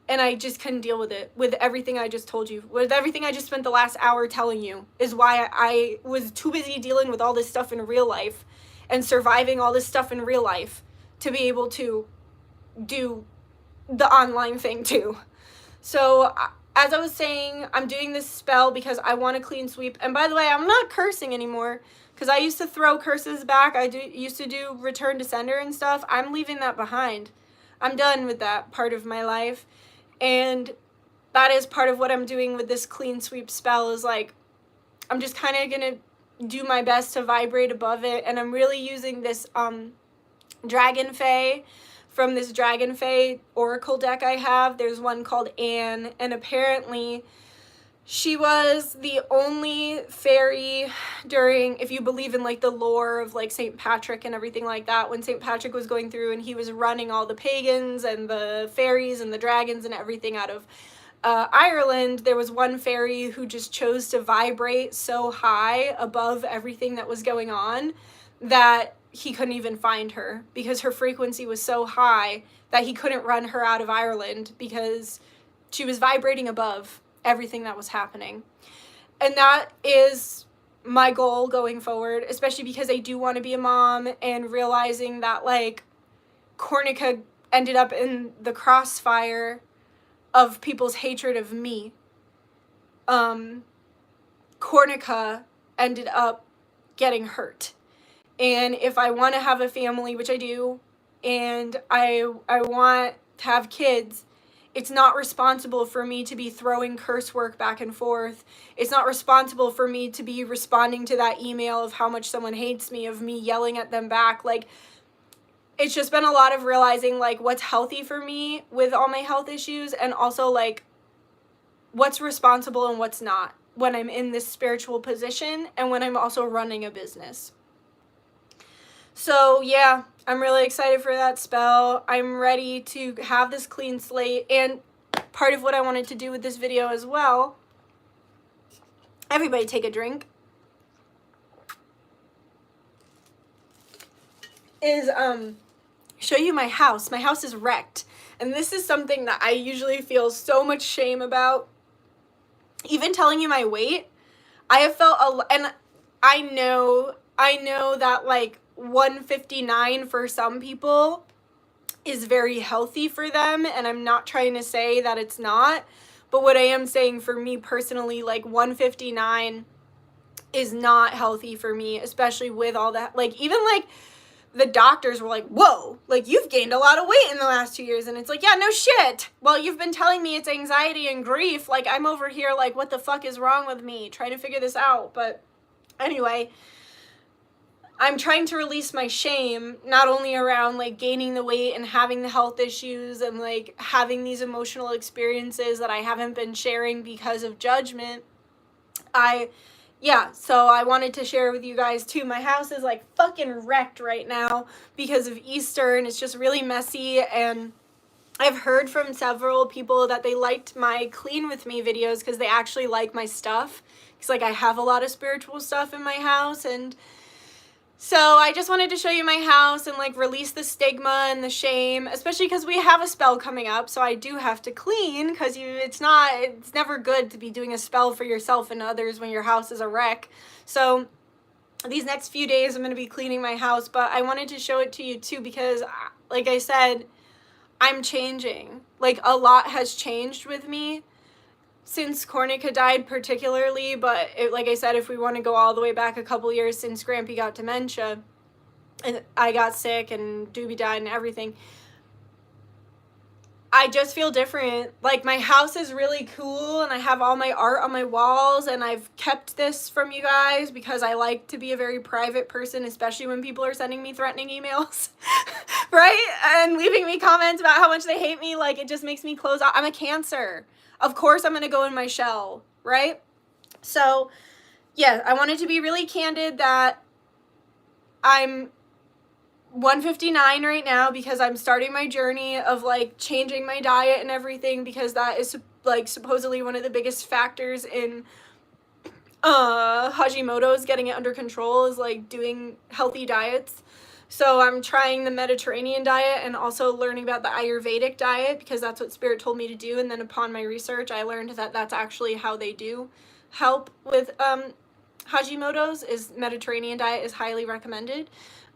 and I just couldn't deal with it, with everything I just told you, with everything I just spent the last hour telling you, is why I was too busy dealing with all this stuff in real life. and surviving all this stuff in real life to be able to do the online thing too. So as I was saying, I'm doing this spell because I want to clean sweep. And by the way, I'm not cursing anymore, because I used to throw curses back. Used to do return to sender and stuff. I'm leaving that behind. I'm done with that part of my life. And that is part of what I'm doing with this clean sweep spell, is like, I'm just kind of going to do my best to vibrate above it. And I'm really using this Dragon Fae from this Dragon Fae Oracle deck I have. There's one called Anne, and apparently she was the only fairy during, if you believe in like the lore of like St. Patrick and everything like that, when St. Patrick was going through and he was running all the pagans and the fairies and the dragons and everything out of Ireland, there was one fairy who just chose to vibrate so high above everything that was going on that he couldn't even find her, because her frequency was so high that he couldn't run her out of Ireland because she was vibrating above everything that was happening. And that is my goal going forward, especially because I do want to be a mom, and realizing that like Cornica ended up in the crossfire of people's hatred of me. Cornica ended up getting hurt. And if I want to have a family, which I do, and I want to have kids, it's not responsible for me to be throwing curse work back and forth. It's not responsible for me to be responding to that email of how much someone hates me, of me yelling at them back. Like, it's just been a lot of realizing like what's healthy for me with all my health issues, and also like what's responsible and what's not when I'm in this spiritual position and when I'm also running a business. So yeah, I'm really excited for that spell. I'm ready to have this clean slate. And part of what I wanted to do with this video as well, everybody take a drink, is show you my house. My house is wrecked. And this is something that I usually feel so much shame about. Even telling you my weight, I have felt, and I know that like 159 for some people is very healthy for them, and I'm not trying to say that it's not, but what I am saying for me personally, like 159 is not healthy for me, especially with all that, like even like the doctors were like, whoa, like you've gained a lot of weight in the last 2 years. And it's like, yeah, no shit. Well, you've been telling me it's anxiety and grief. Like I'm over here like, what the fuck is wrong with me? Trying to figure this out. But anyway, I'm trying to release my shame, not only around like gaining the weight and having the health issues and like having these emotional experiences that I haven't been sharing because of judgment. So I wanted to share with you guys too. My house is like fucking wrecked right now because of Easter, and it's just really messy. And I've heard from several people that they liked my clean with me videos because they actually like my stuff. Because like I have a lot of spiritual stuff in my house, and so I just wanted to show you my house and like release the stigma and the shame, especially because we have a spell coming up, so I do have to clean, because it's never good to be doing a spell for yourself and others when your house is a wreck. So these next few days I'm going to be cleaning my house, but I wanted to show it to you too because like I said, I'm changing. Like a lot has changed with me since Cornica died particularly, but like I said, if we want to go all the way back a couple years since Grampy got dementia and I got sick and Doobie died and everything, I just feel different. Like my house is really cool and I have all my art on my walls, and I've kept this from you guys because I like to be a very private person, especially when people are sending me threatening emails, right? And leaving me comments about how much they hate me. Like it just makes me close out. I'm a Cancer. Of course I'm going to go in my shell, right? So, yeah, I wanted to be really candid that I'm 159 right now because I'm starting my journey of, like, changing my diet and everything, because that is, like, supposedly one of the biggest factors in Hashimoto's getting it under control is, like, doing healthy diets. So I'm trying the Mediterranean diet and also learning about the Ayurvedic diet because that's what Spirit told me to do. And then upon my research, I learned that that's actually how they do help with Hashimoto's is Mediterranean diet is highly recommended.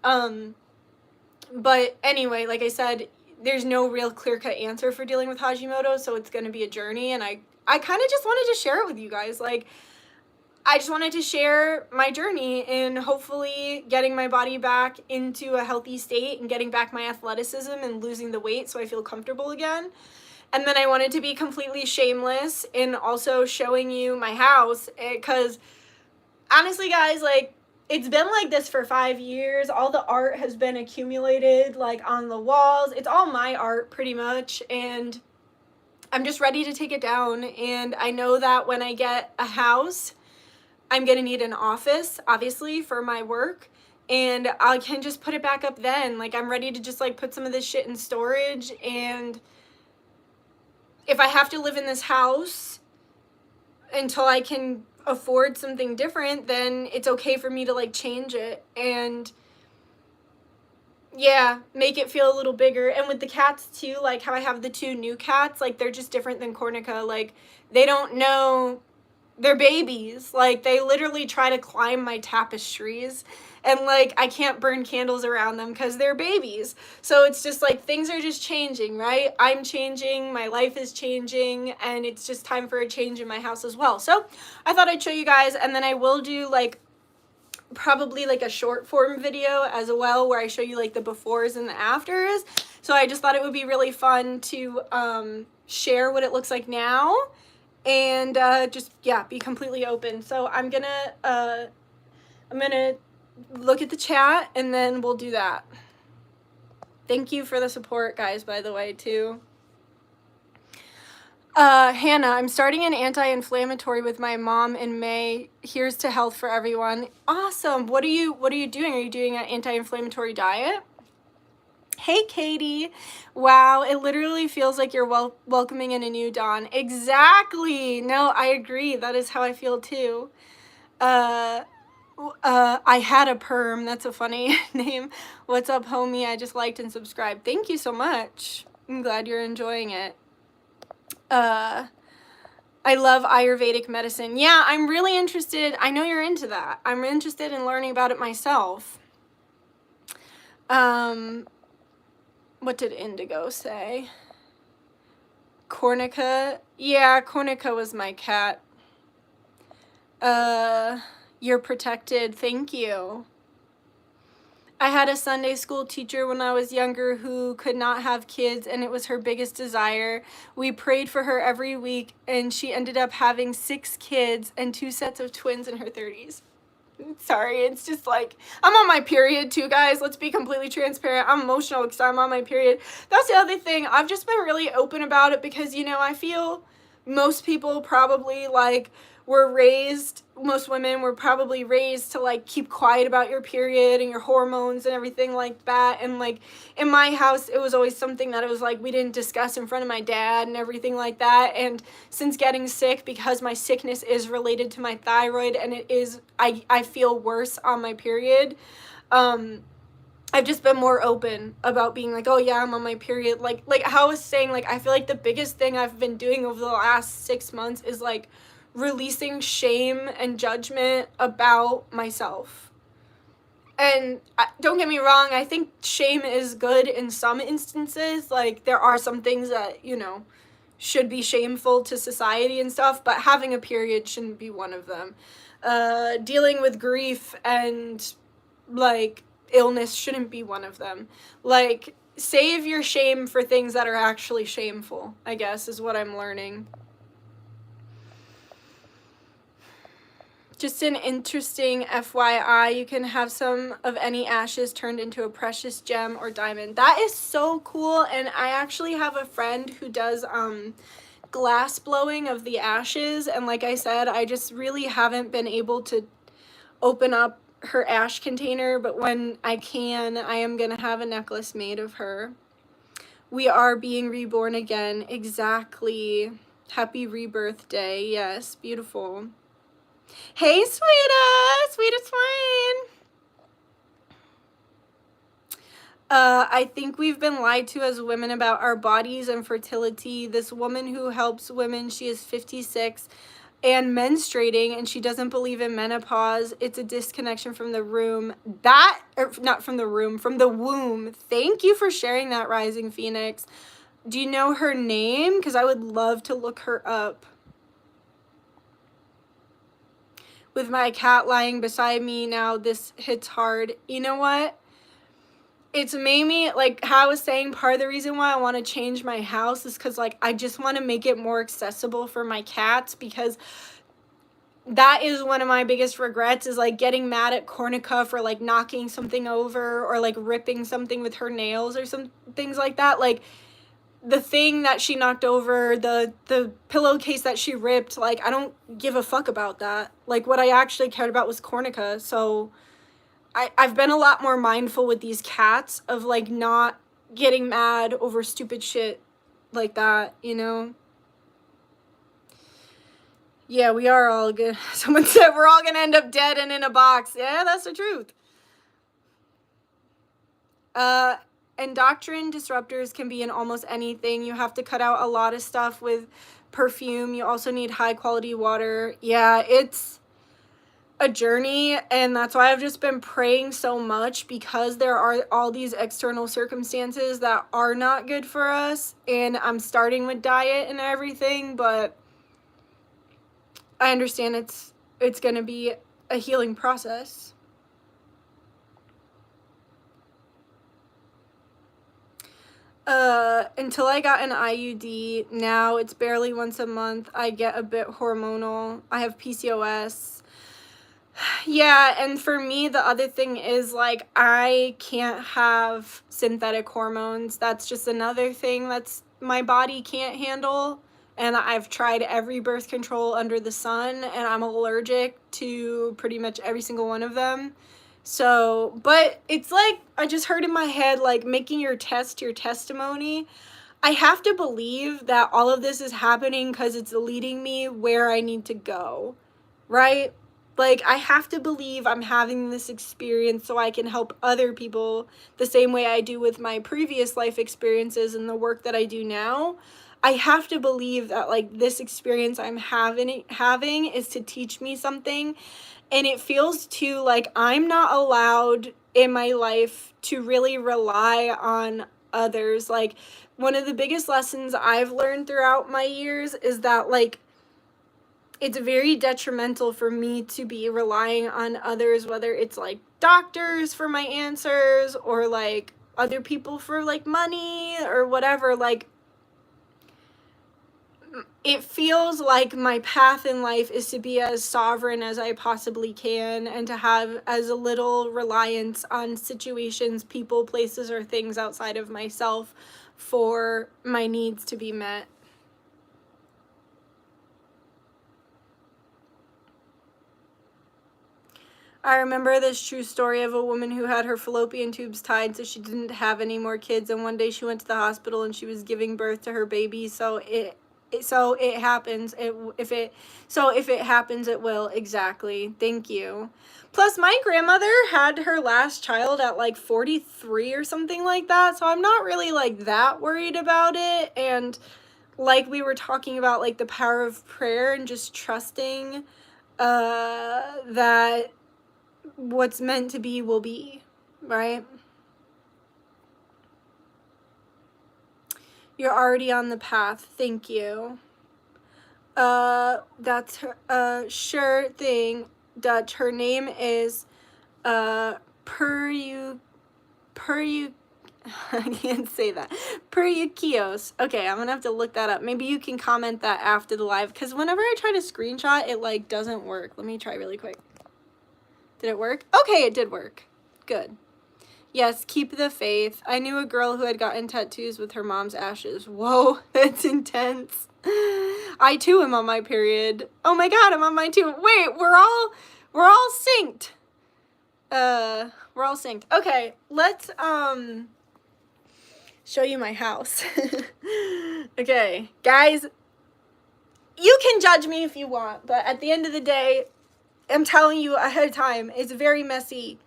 But anyway, like I said, there's no real clear-cut answer for dealing with Hashimoto's, so it's going to be a journey, and I kind of just wanted to share it with you guys. Like, I just wanted to share my journey in hopefully getting my body back into a healthy state and getting back my athleticism and losing the weight so I feel comfortable again. And then I wanted to be completely shameless in also showing you my house, because honestly, guys, like, it's been like this for 5 years. All the art has been accumulated, like, on the walls. It's all my art, pretty much, and I'm just ready to take it down. And I know that when I get a house, I'm gonna need an office, obviously, for my work, and I can just put it back up then. Like, I'm ready to just, like, put some of this shit in storage, and if I have to live in this house until I can afford something different, then it's okay for me to, like, change it and, yeah, make it feel a little bigger. And with the cats too, like how I have the 2 new cats, like, they're just different than Cornica. Like, they don't know they're babies. Like, they literally try to climb my tapestries, and, like, I can't burn candles around them because they're babies. So it's just like things are just changing, right? I'm changing, my life is changing, and it's just time for a change in my house as well. So I thought I'd show you guys, and then I will do, like, probably like a short form video as well where I show you, like, the befores and the afters. So I just thought it would be really fun to share what it looks like now, and just, yeah, be completely open. So I'm gonna look at the chat, and then we'll do that. Thank you for the support, guys, by the way, too. Hannah, I'm starting an anti-inflammatory with my mom in May. Here's to health for everyone. Awesome. What are you doing? Are you doing an anti-inflammatory diet? Hey, Katie. Wow, it literally feels like you're welcoming in a new dawn. Exactly. No, I agree. That is how I feel too. I had a perm. That's a funny name. What's up, homie? I just liked and subscribed. Thank you so much. I'm glad you're enjoying it. I love Ayurvedic medicine. Yeah, I'm really interested. I know you're into that. I'm interested in learning about it myself. What did Indigo say? Cornica. Yeah, Cornica was my cat. You're protected. Thank you. I had a Sunday school teacher when I was younger who could not have kids, and it was her biggest desire. We prayed for her every week, and she ended up having 6 kids and 2 sets of twins in her 30s. Sorry, it's just like, I'm on my period too, guys. Let's be completely transparent. I'm emotional because I'm on my period. That's the other thing. I've just been really open about it because, you know, I feel most people probably, like, most women were probably raised to, like, keep quiet about your period and your hormones and everything like that. And, like, in my house, it was always something that it was like we didn't discuss in front of my dad and everything like that. And since getting sick, because my sickness is related to my thyroid, and it is, I feel worse on my period, I've just been more open about being like, oh yeah, I'm on my period. Like how I was saying, like, I feel like the biggest thing I've been doing over the last 6 months is, like, releasing shame and judgment about myself. And don't get me wrong, I think shame is good in some instances. Like, there are some things that, you know, should be shameful to society and stuff, but having a period shouldn't be one of them. Dealing with grief and, like, illness shouldn't be one of them. Like, save your shame for things that are actually shameful, I guess, is what I'm learning. Just an interesting FYI, you can have some of any ashes turned into a precious gem or diamond. That is so cool, and I actually have a friend who does glass blowing of the ashes, and like I said, I just really haven't been able to open up her ash container, but when I can, I am gonna have a necklace made of her. We are being reborn again. Exactly. Happy rebirth day. Yes, beautiful. Hey, sweetest Swain. I think we've been lied to as women about our bodies and fertility. This woman who helps women, she is 56. and menstruating, and she doesn't believe in menopause. It's a disconnection from the room. Not from the room, from the womb. Thank you for sharing that, Rising Phoenix. Do you know her name? Because I would love to look her up. With my cat lying beside me now, this hits hard. You know what? It's made me, like how I was saying, part of the reason why I want to change my house is because, like, I just want to make it more accessible for my cats, because that is one of my biggest regrets, is like getting mad at Cornica for like knocking something over or like ripping something with her nails or some things like that. Like the thing that she knocked over, the pillowcase that she ripped, like I don't give a fuck about that. Like what I actually cared about was Cornica. So I've been a lot more mindful with these cats of like not getting mad over stupid shit like that, you know? Yeah, we are all good. Someone said we're all gonna end up dead and in a box. Yeah, that's the truth. Endocrine disruptors can be in almost anything. You have to cut out a lot of stuff with perfume. You also need high quality water. Yeah, it's a journey, and that's why I've just been praying so much, because there are all these external circumstances that are not good for us, and I'm starting with diet and everything, but I understand it's going to be a healing process. Until I got an IUD, now it's barely once a month. I get a bit hormonal. I have PCOS. Yeah, and for me, the other thing is, like, I can't have synthetic hormones. That's just another thing that's my body can't handle. And I've tried every birth control under the sun, and I'm allergic to pretty much every single one of them. So, but it's like, I just heard in my head, like, making your test your testimony. I have to believe that all of this is happening because it's leading me where I need to go, right? Like, I have to believe I'm having this experience so I can help other people the same way I do with my previous life experiences and the work that I do now. I have to believe that, like, this experience I'm having is to teach me something. And it feels too like I'm not allowed in my life to really rely on others. Like, one of the biggest lessons I've learned throughout my years is that, like, it's very detrimental for me to be relying on others, whether it's like doctors for my answers or like other people for like money or whatever. Like, it feels like my path in life is to be as sovereign as I possibly can and to have as little reliance on situations, people, places, or things outside of myself for my needs to be met. I remember this true story of a woman who had her fallopian tubes tied so she didn't have any more kids, and one day she went to the hospital and she was giving birth to her baby. So it happens. If it happens, it will. Exactly. Thank you. Plus, my grandmother had her last child at like 43 or something like that, so I'm not really like that worried about it. And like we were talking about, like the power of prayer and just trusting that what's meant to be will be, right? You're already on the path. Thank you. That's her, sure thing, Dutch. Her name is, I can't say that. Perukios. Okay, I'm gonna have to look that up. Maybe you can comment that after the live, because whenever I try to screenshot, it like doesn't work. Let me try really quick. Did it work? Okay, it did work. Good. Yes, keep the faith. I knew a girl who had gotten tattoos with her mom's ashes. Whoa, that's intense. I too am on my period. Oh my god, I'm on mine too. Wait, we're all synced. We're all synced. Okay, let's show you my house. Okay, guys, you can judge me if you want, but at the end of the day, I'm telling you ahead of time, it's very messy.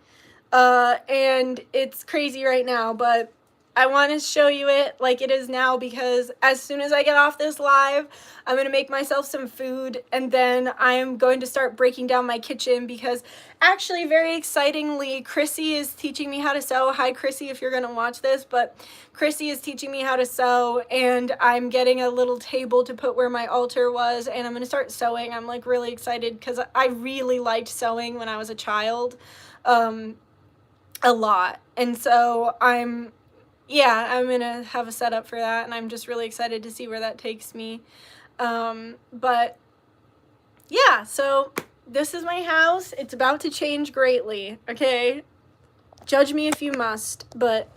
And it's crazy right now, but I want to show you it like it is now, because as soon as I get off this live, I'm going to make myself some food, and then I am going to start breaking down my kitchen, because actually, very excitingly, Chrissy is teaching me how to sew. Hi, Chrissy, if you're going to watch this, but Chrissy is teaching me how to sew, and I'm getting a little table to put where my altar was, and I'm going to start sewing. I'm like really excited because I really liked sewing when I was a child, a lot. And so I'm going to have a setup for that, and I'm just really excited to see where that takes me. But yeah, so this is my house. It's about to change greatly, okay? Judge me if you must, but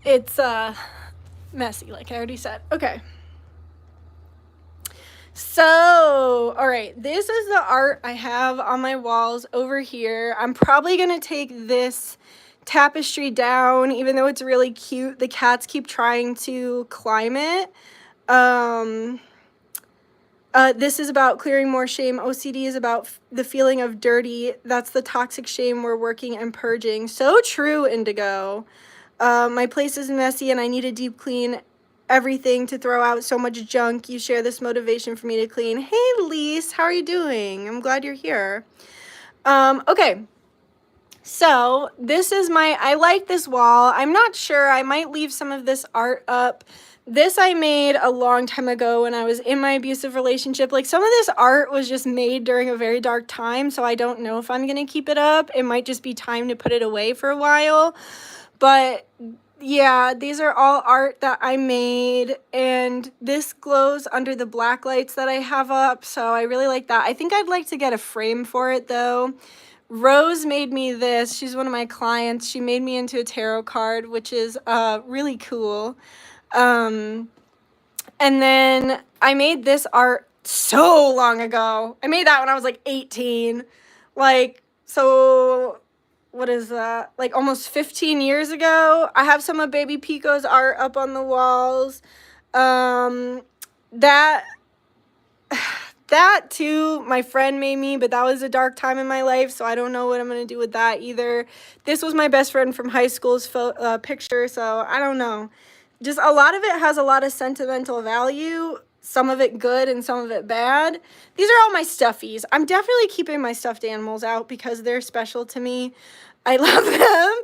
it's messy, like I already said. Okay. So, all right, this is the art I have on my walls over here. I'm probably going to take this tapestry down, even though it's really cute. The cats keep trying to climb it. This is about clearing more shame. OCD is about the feeling of dirty. That's the toxic shame we're working and purging. So true, Indigo. My place is messy and I need a deep clean everything to throw out so much junk. You share this motivation for me to clean. Hey, Lise, how are you doing? I'm glad you're here. Okay. So this is I like this wall. I'm not sure. I might leave some of this art up. This I made a long time ago when I was in my abusive relationship. Like, some of this art was just made during a very dark time, so I don't know if I'm going to keep it up. It might just be time to put it away for a while. But yeah, these are all art that I made, and this glows under the black lights that I have up, so I really like that. I think I'd like to get a frame for it, though. Rose made me this. She's one of my clients. She made me into a tarot card, which is really cool. And then I made this art so long ago. I made that when I was like 18. Like, so what is that? Like almost 15 years ago. I have some of Baby Pico's art up on the walls. That too, my friend made me, but that was a dark time in my life, so I don't know what I'm going to do with that either. This was my best friend from high school's picture, so I don't know. Just a lot of it has a lot of sentimental value, some of it good and some of it bad. These are all my stuffies. I'm definitely keeping my stuffed animals out because they're special to me. I love them.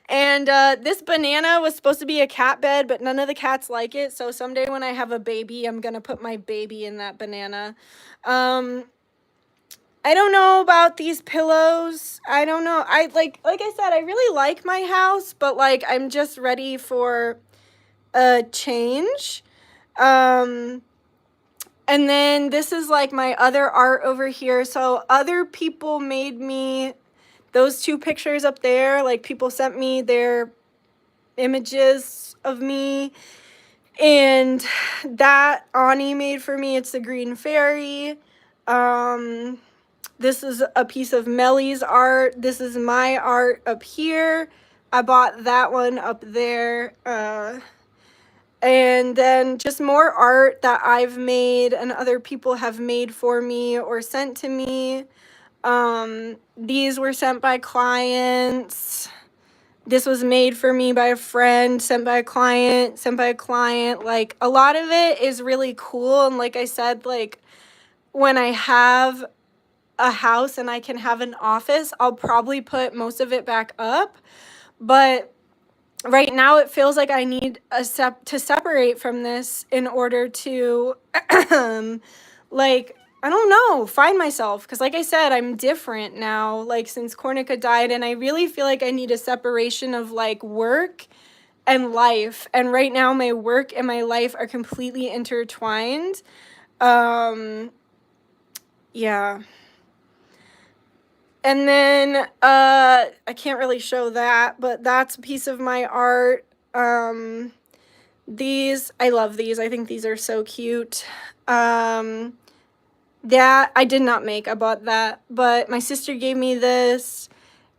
And this banana was supposed to be a cat bed, but none of the cats like it. So someday when I have a baby, I'm going to put my baby in that banana. I don't know about these pillows. I don't know. Like I said, I really like my house, but like I'm just ready for a change. And then this is like my other art over here. So other people made me those two pictures up there. Like, people sent me their images of me, and that Ani made for me. It's the green fairy. This is a piece of Melly's art. This is my art up here. I bought that one up there. And then just more art that I've made and other people have made for me or sent to me. These were sent by clients. This was made for me by a friend, sent by a client, sent by a client. Like, a lot of it is really cool. And like I said, like, when I have a house and I can have an office, I'll probably put most of it back up. But right now it feels like I need to separate from this in order to, like, I don't know, find myself. Because like I said, I'm different now, like, since Cornica died. And I really feel like I need a separation of, like, work and life. And right now my work and my life are completely intertwined. Yeah. And then, I can't really show that, but that's a piece of my art. These, I love these. I think these are so cute. That I did not make. I bought that, but my sister gave me this.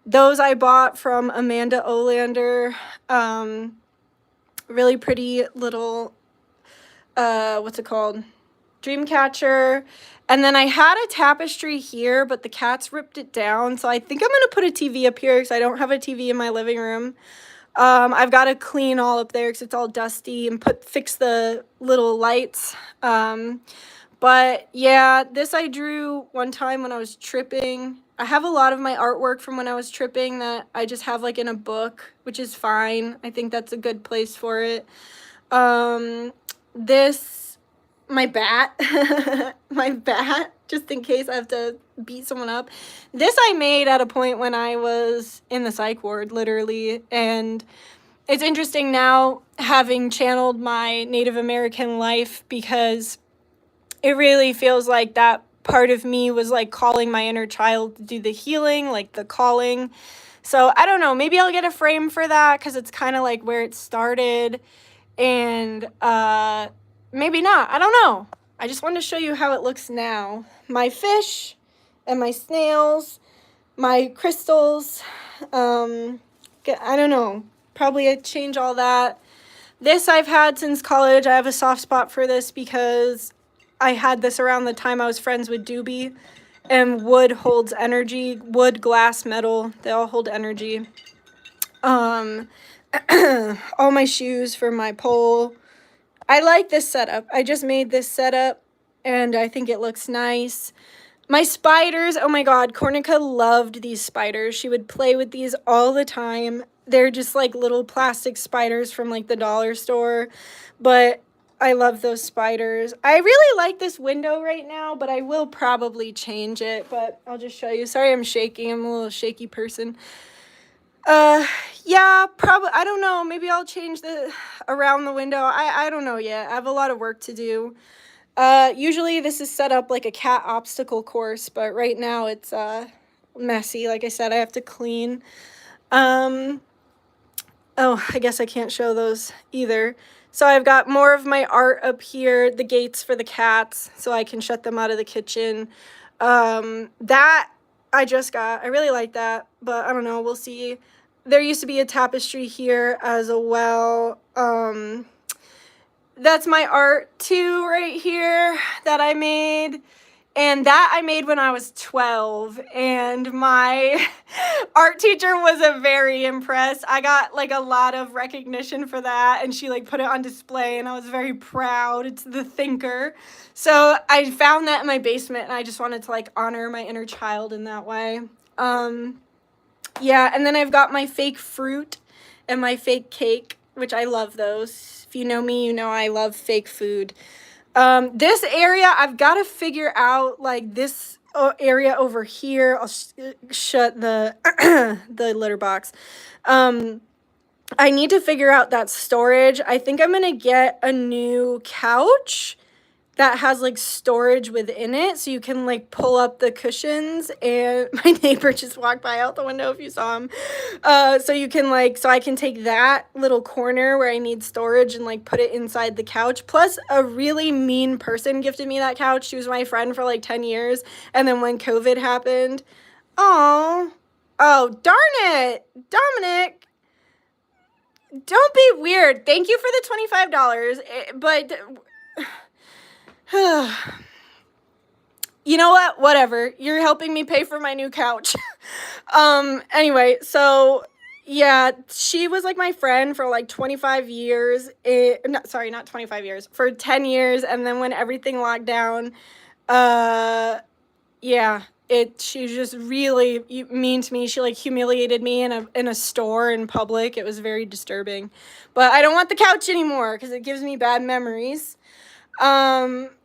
Those I bought from Amanda Olander. Really pretty little, what's it called? Dreamcatcher. And then I had a tapestry here, but the cats ripped it down. So I think I'm going to put a TV up here because I don't have a TV in my living room. I've got to clean all up there because it's all dusty and fix the little lights. But yeah, this I drew one time when I was tripping. I have a lot of my artwork from when I was tripping that I just have like in a book, which is fine. I think that's a good place for it. This, my bat, just in case I have to beat someone up. This I made at a point when I was in the psych ward, literally. And it's interesting now having channeled my Native American life, because it really feels like that part of me was like calling my inner child to do the healing, like the calling. So I don't know, maybe I'll get a frame for that because it's kind of like where it started. And maybe not, I don't know. I just wanted to show you how it looks now. My fish and my snails, my crystals, I don't know, probably I'd change all that. This I've had since college. I have a soft spot for this because I had this around the time I was friends with Doobie, and wood holds energy. Wood, glass, metal, they all hold energy. All my shoes for my pole. I like this setup. I just made this setup, and I think it looks nice. My spiders, oh my god, Cornica loved these spiders. She would play with these all the time. They're just like little plastic spiders from like the dollar store, but I love those spiders. I really like this window right now, but I will probably change it, but I'll just show you. Sorry I'm shaking. I'm a little shaky person. Yeah, probably, I don't know. Maybe I'll change the around the window. I don't know yet. I have a lot of work to do. Usually this is set up like a cat obstacle course, but right now it's messy. Like I said, I have to clean. Oh, I guess I can't show those either. So I've got more of my art up here, the gates for the cats, so I can shut them out of the kitchen. That I just got. I really like that, but I don't know, we'll see. There used to be a tapestry here as well. That's my art too right here that I made. And that I made when I was 12, and my art teacher was very impressed. I got like a lot of recognition for that, and she like put it on display, and I was very proud. It's the Thinker. So I found that in my basement, and I just wanted to like honor my inner child in that way. Yeah, and then I've got my fake fruit and my fake cake, which I love those. If you know me, you know I love fake food. This area, I've got to figure out, like, this area over here. I'll shut the the litter box. I need to figure out that storage. I think I'm going to get a new couch that has, like, storage within it, so you can, like, pull up the cushions. And my neighbor just walked by out the window, if you saw him. So you can, like, so I can take that little corner where I need storage and, like, put it inside the couch. Plus, a really mean person gifted me that couch. She was my friend for, like, 10 years. And then when COVID happened, oh, darn it, Dominic. Don't be weird. Thank you for the $25, but... You know what? Whatever. You're helping me pay for my new couch. Anyway, so yeah, she was like my friend for like 25 years. Not 25 years, for 10 years. And then when everything locked down, yeah, she was just really mean to me. She like humiliated me in a store in public. It was very disturbing, but I don't want the couch anymore because it gives me bad memories.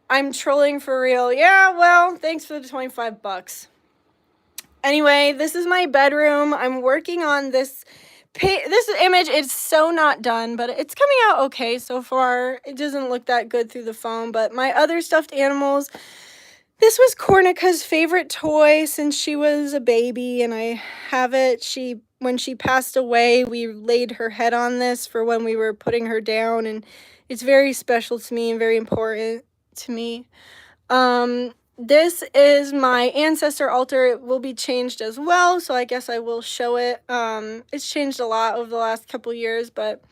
I'm trolling for real. Yeah, well, thanks for the $25. Anyway, this is my bedroom. I'm working on this image. It's so not done, but it's coming out okay so far. It doesn't look that good through the phone, but my other stuffed animals, this was Cornica's favorite toy since she was a baby, and I have it. When she passed away, we laid her head on this for when we were putting her down, and it's very special to me and very important to me. This is my ancestor altar. It will be changed as well, so I guess I will show it. It's changed a lot over the last couple years, but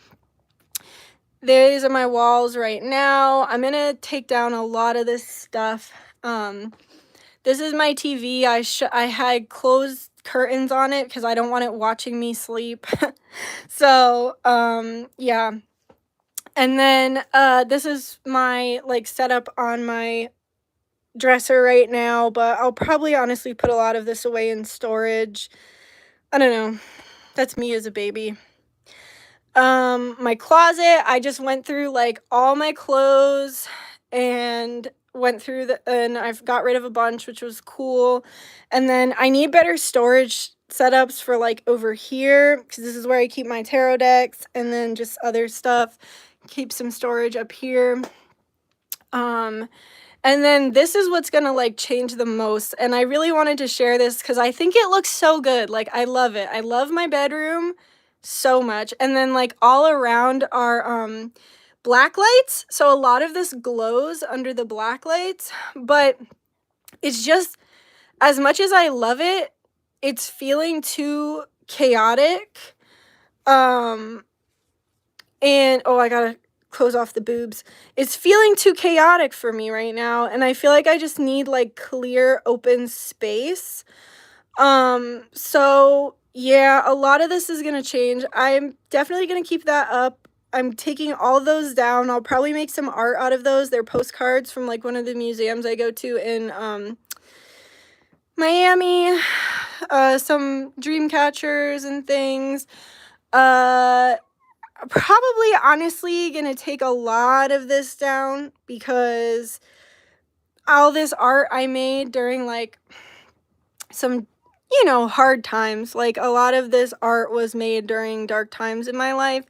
these are my walls right now. I'm gonna take down a lot of this stuff. This is my TV. I had closed curtains on it because I don't want it watching me sleep. So, yeah. And then this is my like setup on my dresser right now, but I'll probably honestly put a lot of this away in storage. I don't know. That's me as a baby. My closet, I just went through like all my clothes and went through and I've got rid of a bunch, which was cool. And then I need better storage setups for like over here, because this is where I keep my tarot decks, and then just other stuff. Keep some storage up here. And then this is what's gonna like change the most, and I really wanted to share this because I think it looks so good. Like, I love it. I love my bedroom so much. And then like all around are black lights, so a lot of this glows under the black lights, but it's just, as much as I love it, it's feeling too chaotic. And oh, I gotta close off the boobs. It's feeling too chaotic for me right now, and I feel like I just need like clear open space. So yeah, a lot of this is gonna change. I'm definitely gonna keep that up. I'm taking all those down. I'll probably make some art out of those. They're postcards from like one of the museums I go to in Miami. Some dream catchers and things. Probably honestly gonna take a lot of this down, because all this art I made during like some, hard times. Like, a lot of this art was made during dark times in my life.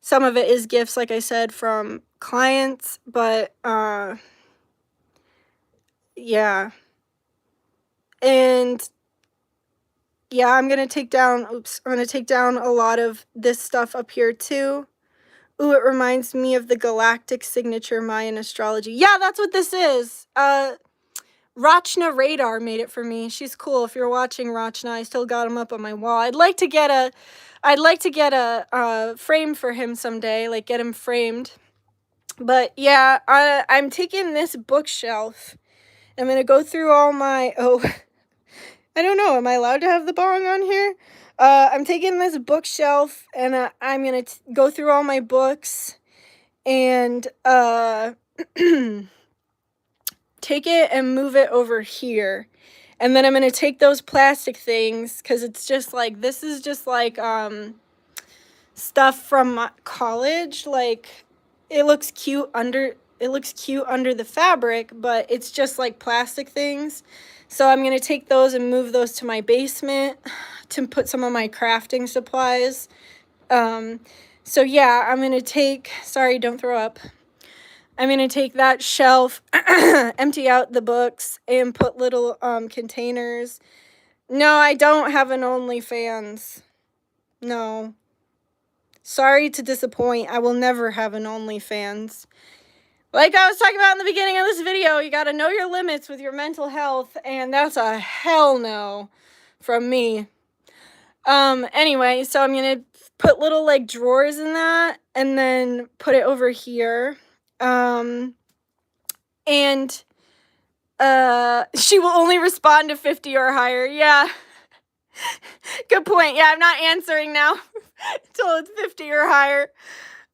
Some of it is gifts, like I said, from clients, but yeah. And yeah, I'm gonna take down a lot of this stuff up here too. Ooh, it reminds me of the galactic signature Mayan astrology. Yeah, that's what this is. Rachna Radar made it for me. She's cool. If you're watching, Rachna, I still got him up on my wall. I'd like to get a frame for him someday, like get him framed. But yeah, I'm taking this bookshelf. I'm gonna go through all my, I don't know, am I allowed to have the bong on here? I'm taking this bookshelf, and I'm gonna go through all my books and take it and move it over here. And then I'm gonna take those plastic things, because it's just like, this is just like stuff from college. Like, it looks cute under the fabric, but it's just like plastic things. So I'm gonna take those and move those to my basement to put some of my crafting supplies. So yeah, I'm gonna take, sorry, don't throw up. I'm gonna take that shelf, empty out the books, and put little containers. No, I don't have an OnlyFans. No. Sorry to disappoint. I will never have an OnlyFans. Like I was talking about in the beginning of this video, you gotta know your limits with your mental health, and that's a hell no from me. Anyway, so I'm gonna put little like drawers in that, and then put it over here. And she will only respond to 50 or higher. Yeah. Good point. Yeah, I'm not answering now until it's 50 or higher.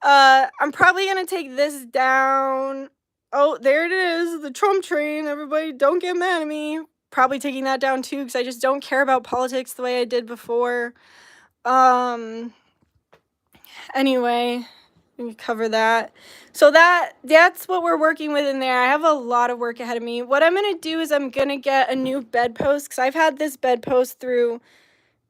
I'm probably gonna take this down. Oh, there it is, the Trump train. Everybody, don't get mad at me. Probably taking that down too, because I just don't care about politics the way I did before. Anyway, let me cover that. So that's what we're working with in there. I have a lot of work ahead of me. What I'm gonna do is I'm gonna get a new bedpost, because I've had this bedpost through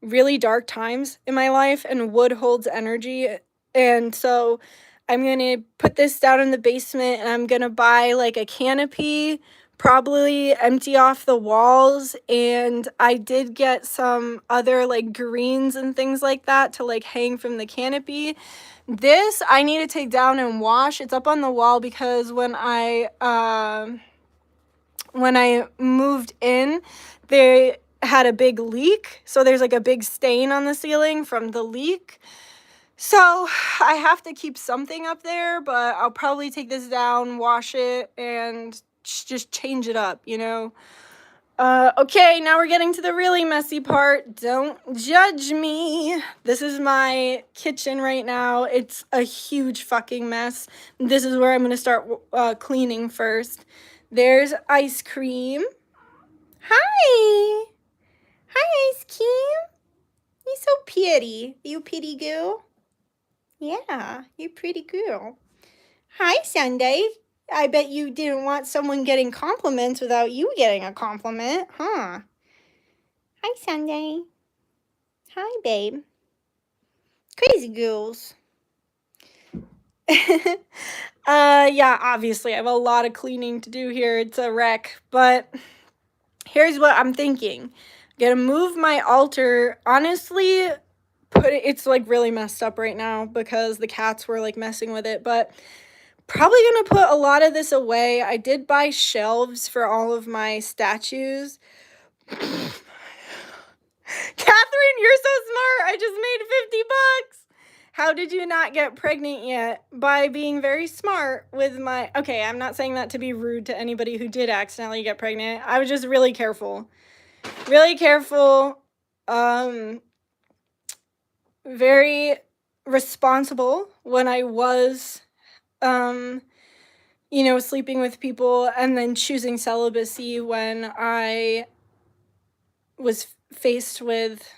really dark times in my life, and wood holds energy. And so I'm gonna put this down in the basement, and I'm gonna buy like a canopy, probably empty off the walls. And I did get some other like greens and things like that to like hang from the canopy. This I need to take down and wash. It's up on the wall because when I moved in, they had a big leak, so there's like a big stain on the ceiling from the leak. So I have to keep something up there, but I'll probably take this down, wash it, and just change it up, Okay, now we're getting to the really messy part. Don't judge me. This is my kitchen right now. It's a huge fucking mess. This is where I'm gonna start cleaning first. There's ice cream. Hi! Hi, Ice Cream. You're so pretty. You pretty girl? Yeah, you pretty girl. Hi, Sunday. I bet you didn't want someone getting compliments without you getting a compliment, huh? Hi, Sunday. Hi, babe. Crazy girls. Yeah, obviously I have a lot of cleaning to do here. It's a wreck, but here's what I'm thinking. I'm gonna move my altar. Honestly, it's like really messed up right now because the cats were like messing with it, but probably gonna put a lot of this away. I did buy shelves for all of my statues. Catherine, you're so smart. I just made $50. How did you not get pregnant yet? By being very smart with my... Okay, I'm not saying that to be rude to anybody who did accidentally get pregnant. I was just really careful. Really careful. Very responsible when I was, sleeping with people, and then choosing celibacy when I was faced with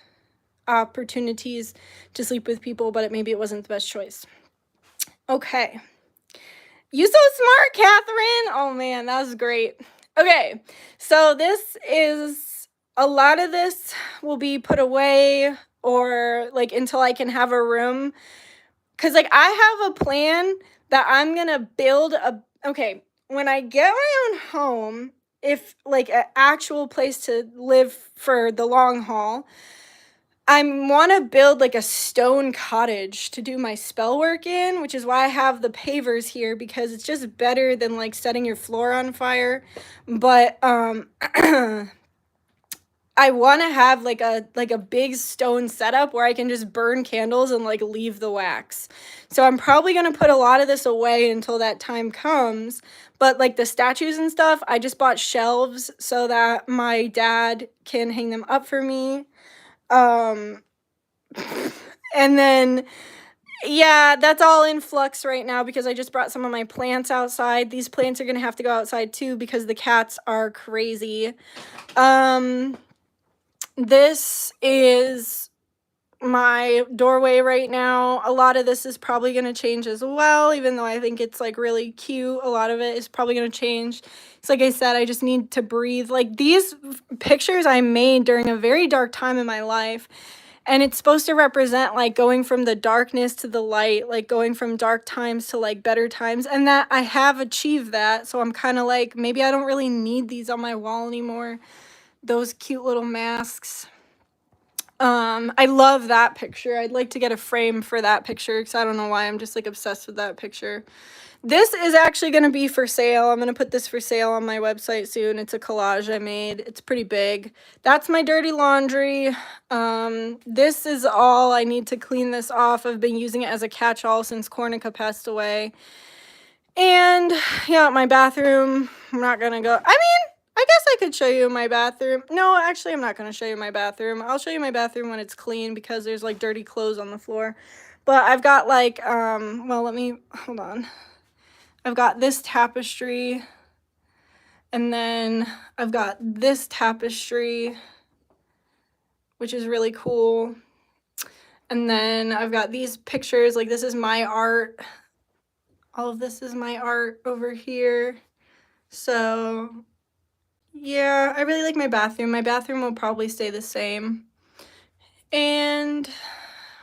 opportunities to sleep with people, but maybe it wasn't the best choice. Okay. You so smart, Catherine. Oh man, that was great. Okay, so this is, a lot of this will be put away or like until I can have a room. Cause like I have a plan that I'm gonna build okay, when I get my own home, if like an actual place to live for the long haul, I want to build like a stone cottage to do my spell work in, which is why I have the pavers here, because it's just better than like setting your floor on fire. But I want to have like a big stone setup where I can just burn candles and like leave the wax. So I'm probably going to put a lot of this away until that time comes. But like the statues and stuff, I just bought shelves so that my dad can hang them up for me. And then, yeah, that's all in flux right now because I just brought some of my plants outside. These plants are going to have to go outside too because the cats are crazy. This is my doorway right now. A lot of this is probably going to change as well, even though I think it's like really cute. A lot of it is probably going to change. It's like I said, I just need to breathe. Like these pictures I made during a very dark time in my life. And it's supposed to represent like going from the darkness to the light, like going from dark times to like better times. And that I have achieved that. So I'm kind of like, maybe I don't really need these on my wall anymore. Those cute little masks. I love that picture. I'd like to get a frame for that picture because I don't know why I'm just like obsessed with that picture. This is actually going to be for sale. I'm going to put this for sale on my website soon. It's a collage I made. It's pretty big. That's my dirty laundry. This is all I need to clean this off. I've been using it as a catch-all since Cornica passed away. And yeah, my bathroom. I'm not going to go. I mean, I guess I could show you my bathroom. No, actually, I'm not going to show you my bathroom. I'll show you my bathroom when it's clean because there's like dirty clothes on the floor. But I've got like, well, let me, hold on. I've got this tapestry, and then I've got this tapestry, which is really cool. And then I've got these pictures, like this is my art. All of this is my art over here. So, yeah, I really like my bathroom. My bathroom will probably stay the same. And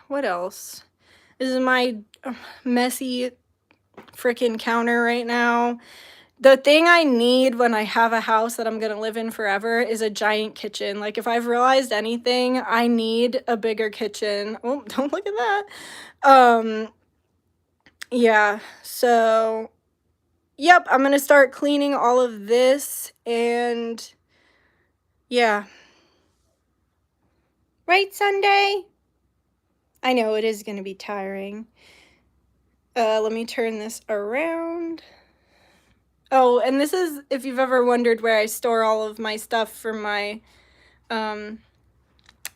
what else? This is my messy freaking counter right now. The thing I need when I have a house that I'm going to live in forever is a giant kitchen. Like, if I've realized anything, I need a bigger kitchen. Oh, don't look at that. Yeah, so, yep, I'm going to start cleaning all of this, and, yeah. Right, Sunday? I know, it is going to be tiring. Let me turn this around. Oh, and this is, if you've ever wondered where I store all of my stuff for my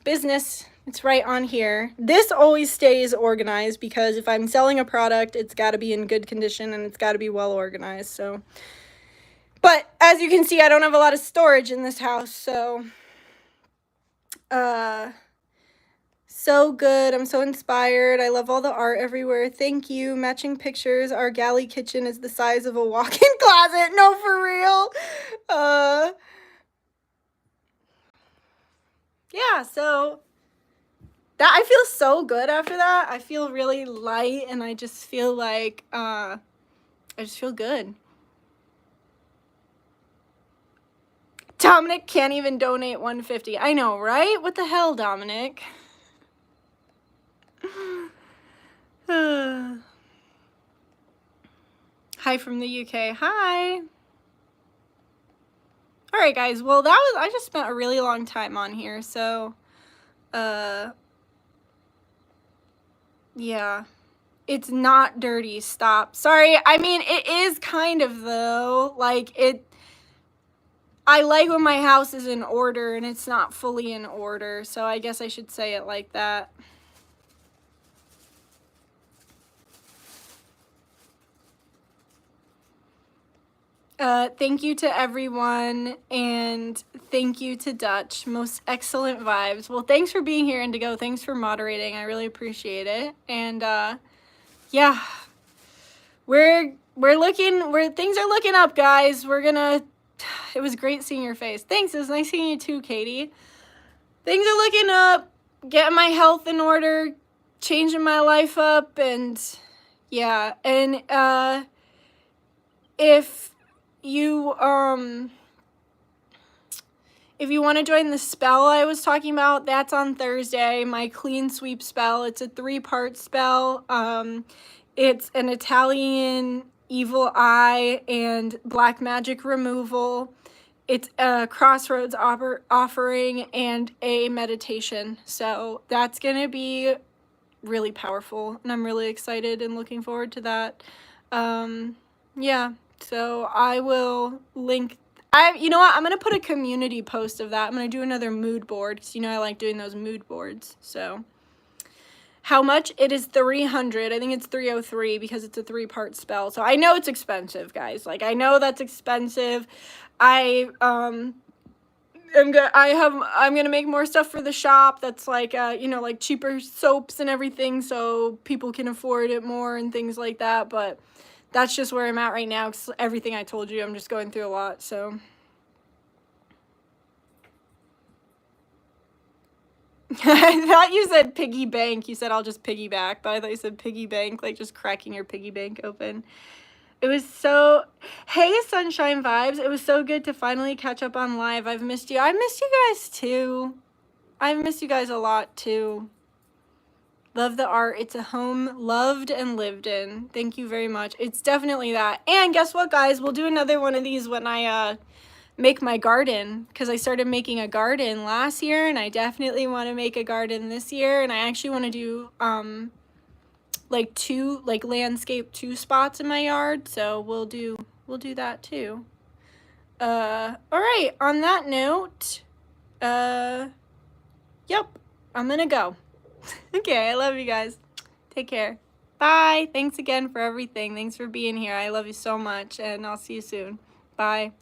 business, it's right on here. This always stays organized because if I'm selling a product, it's got to be in good condition and it's got to be well organized. So, but as you can see, I don't have a lot of storage in this house, so so good. I'm so inspired. I love all the art everywhere. Thank you. Matching pictures. Our galley kitchen is the size of a walk-in closet. No, for real. Yeah, so that, I feel so good after that. I feel really light and I just feel like I just feel good. Dominic can't even donate $150. I know, right? What the hell, Dominic? Hi from the UK. Hi. All right, guys. Well, I just spent a really long time on here, so yeah. It's not dirty. Stop. Sorry. I mean, it is kind of, though. Like, I like when my house is in order and it's not fully in order, so I guess I should say it like that. Thank you to everyone, and thank you to Dutch. Most excellent vibes. Well, thanks for being here, Indigo. Thanks for moderating. I really appreciate it. And yeah, things are looking up, guys. It was great seeing your face. Thanks. It was nice seeing you too, Katie. Things are looking up. Getting my health in order, changing my life up, and yeah. And if you want to join the spell I was talking about, that's on Thursday, my clean sweep spell. It's a 3-part spell. It's an Italian evil eye and black magic removal. It's a crossroads offering and a meditation. So that's going to be really powerful, and I'm really excited and looking forward to that. Yeah. So I will link, you know what, I'm going to put a community post of that. I'm going to do another mood board, because you know I like doing those mood boards. So how much? It is $300. I think it's $303 because it's a 3-part spell. So I know it's expensive, guys. Like, I know that's expensive. I'm gonna make more stuff for the shop that's like you know, like cheaper soaps and everything, so people can afford it more and things like that. But that's just where I'm at right now, because everything I told you, I'm just going through a lot, so. I thought you said piggy bank. You said I'll just piggyback, but I thought you said piggy bank, like just cracking your piggy bank open. It was so, hey, Sunshine Vibes. It was so good to finally catch up on live. I've missed you. I missed you guys, too. I've missed you guys a lot, too. Love the art. It's a home loved and lived in. Thank you very much. It's definitely that. And guess what, guys? We'll do another one of these when I make my garden, because I started making a garden last year, and I definitely want to make a garden this year. And I actually want to do like landscape 2 spots in my yard. So we'll do that too. All right. On that note, yep, I'm gonna go. Okay, I love you guys. Take care. Bye. Thanks again for everything. Thanks for being here. I love you so much, and I'll see you soon. Bye.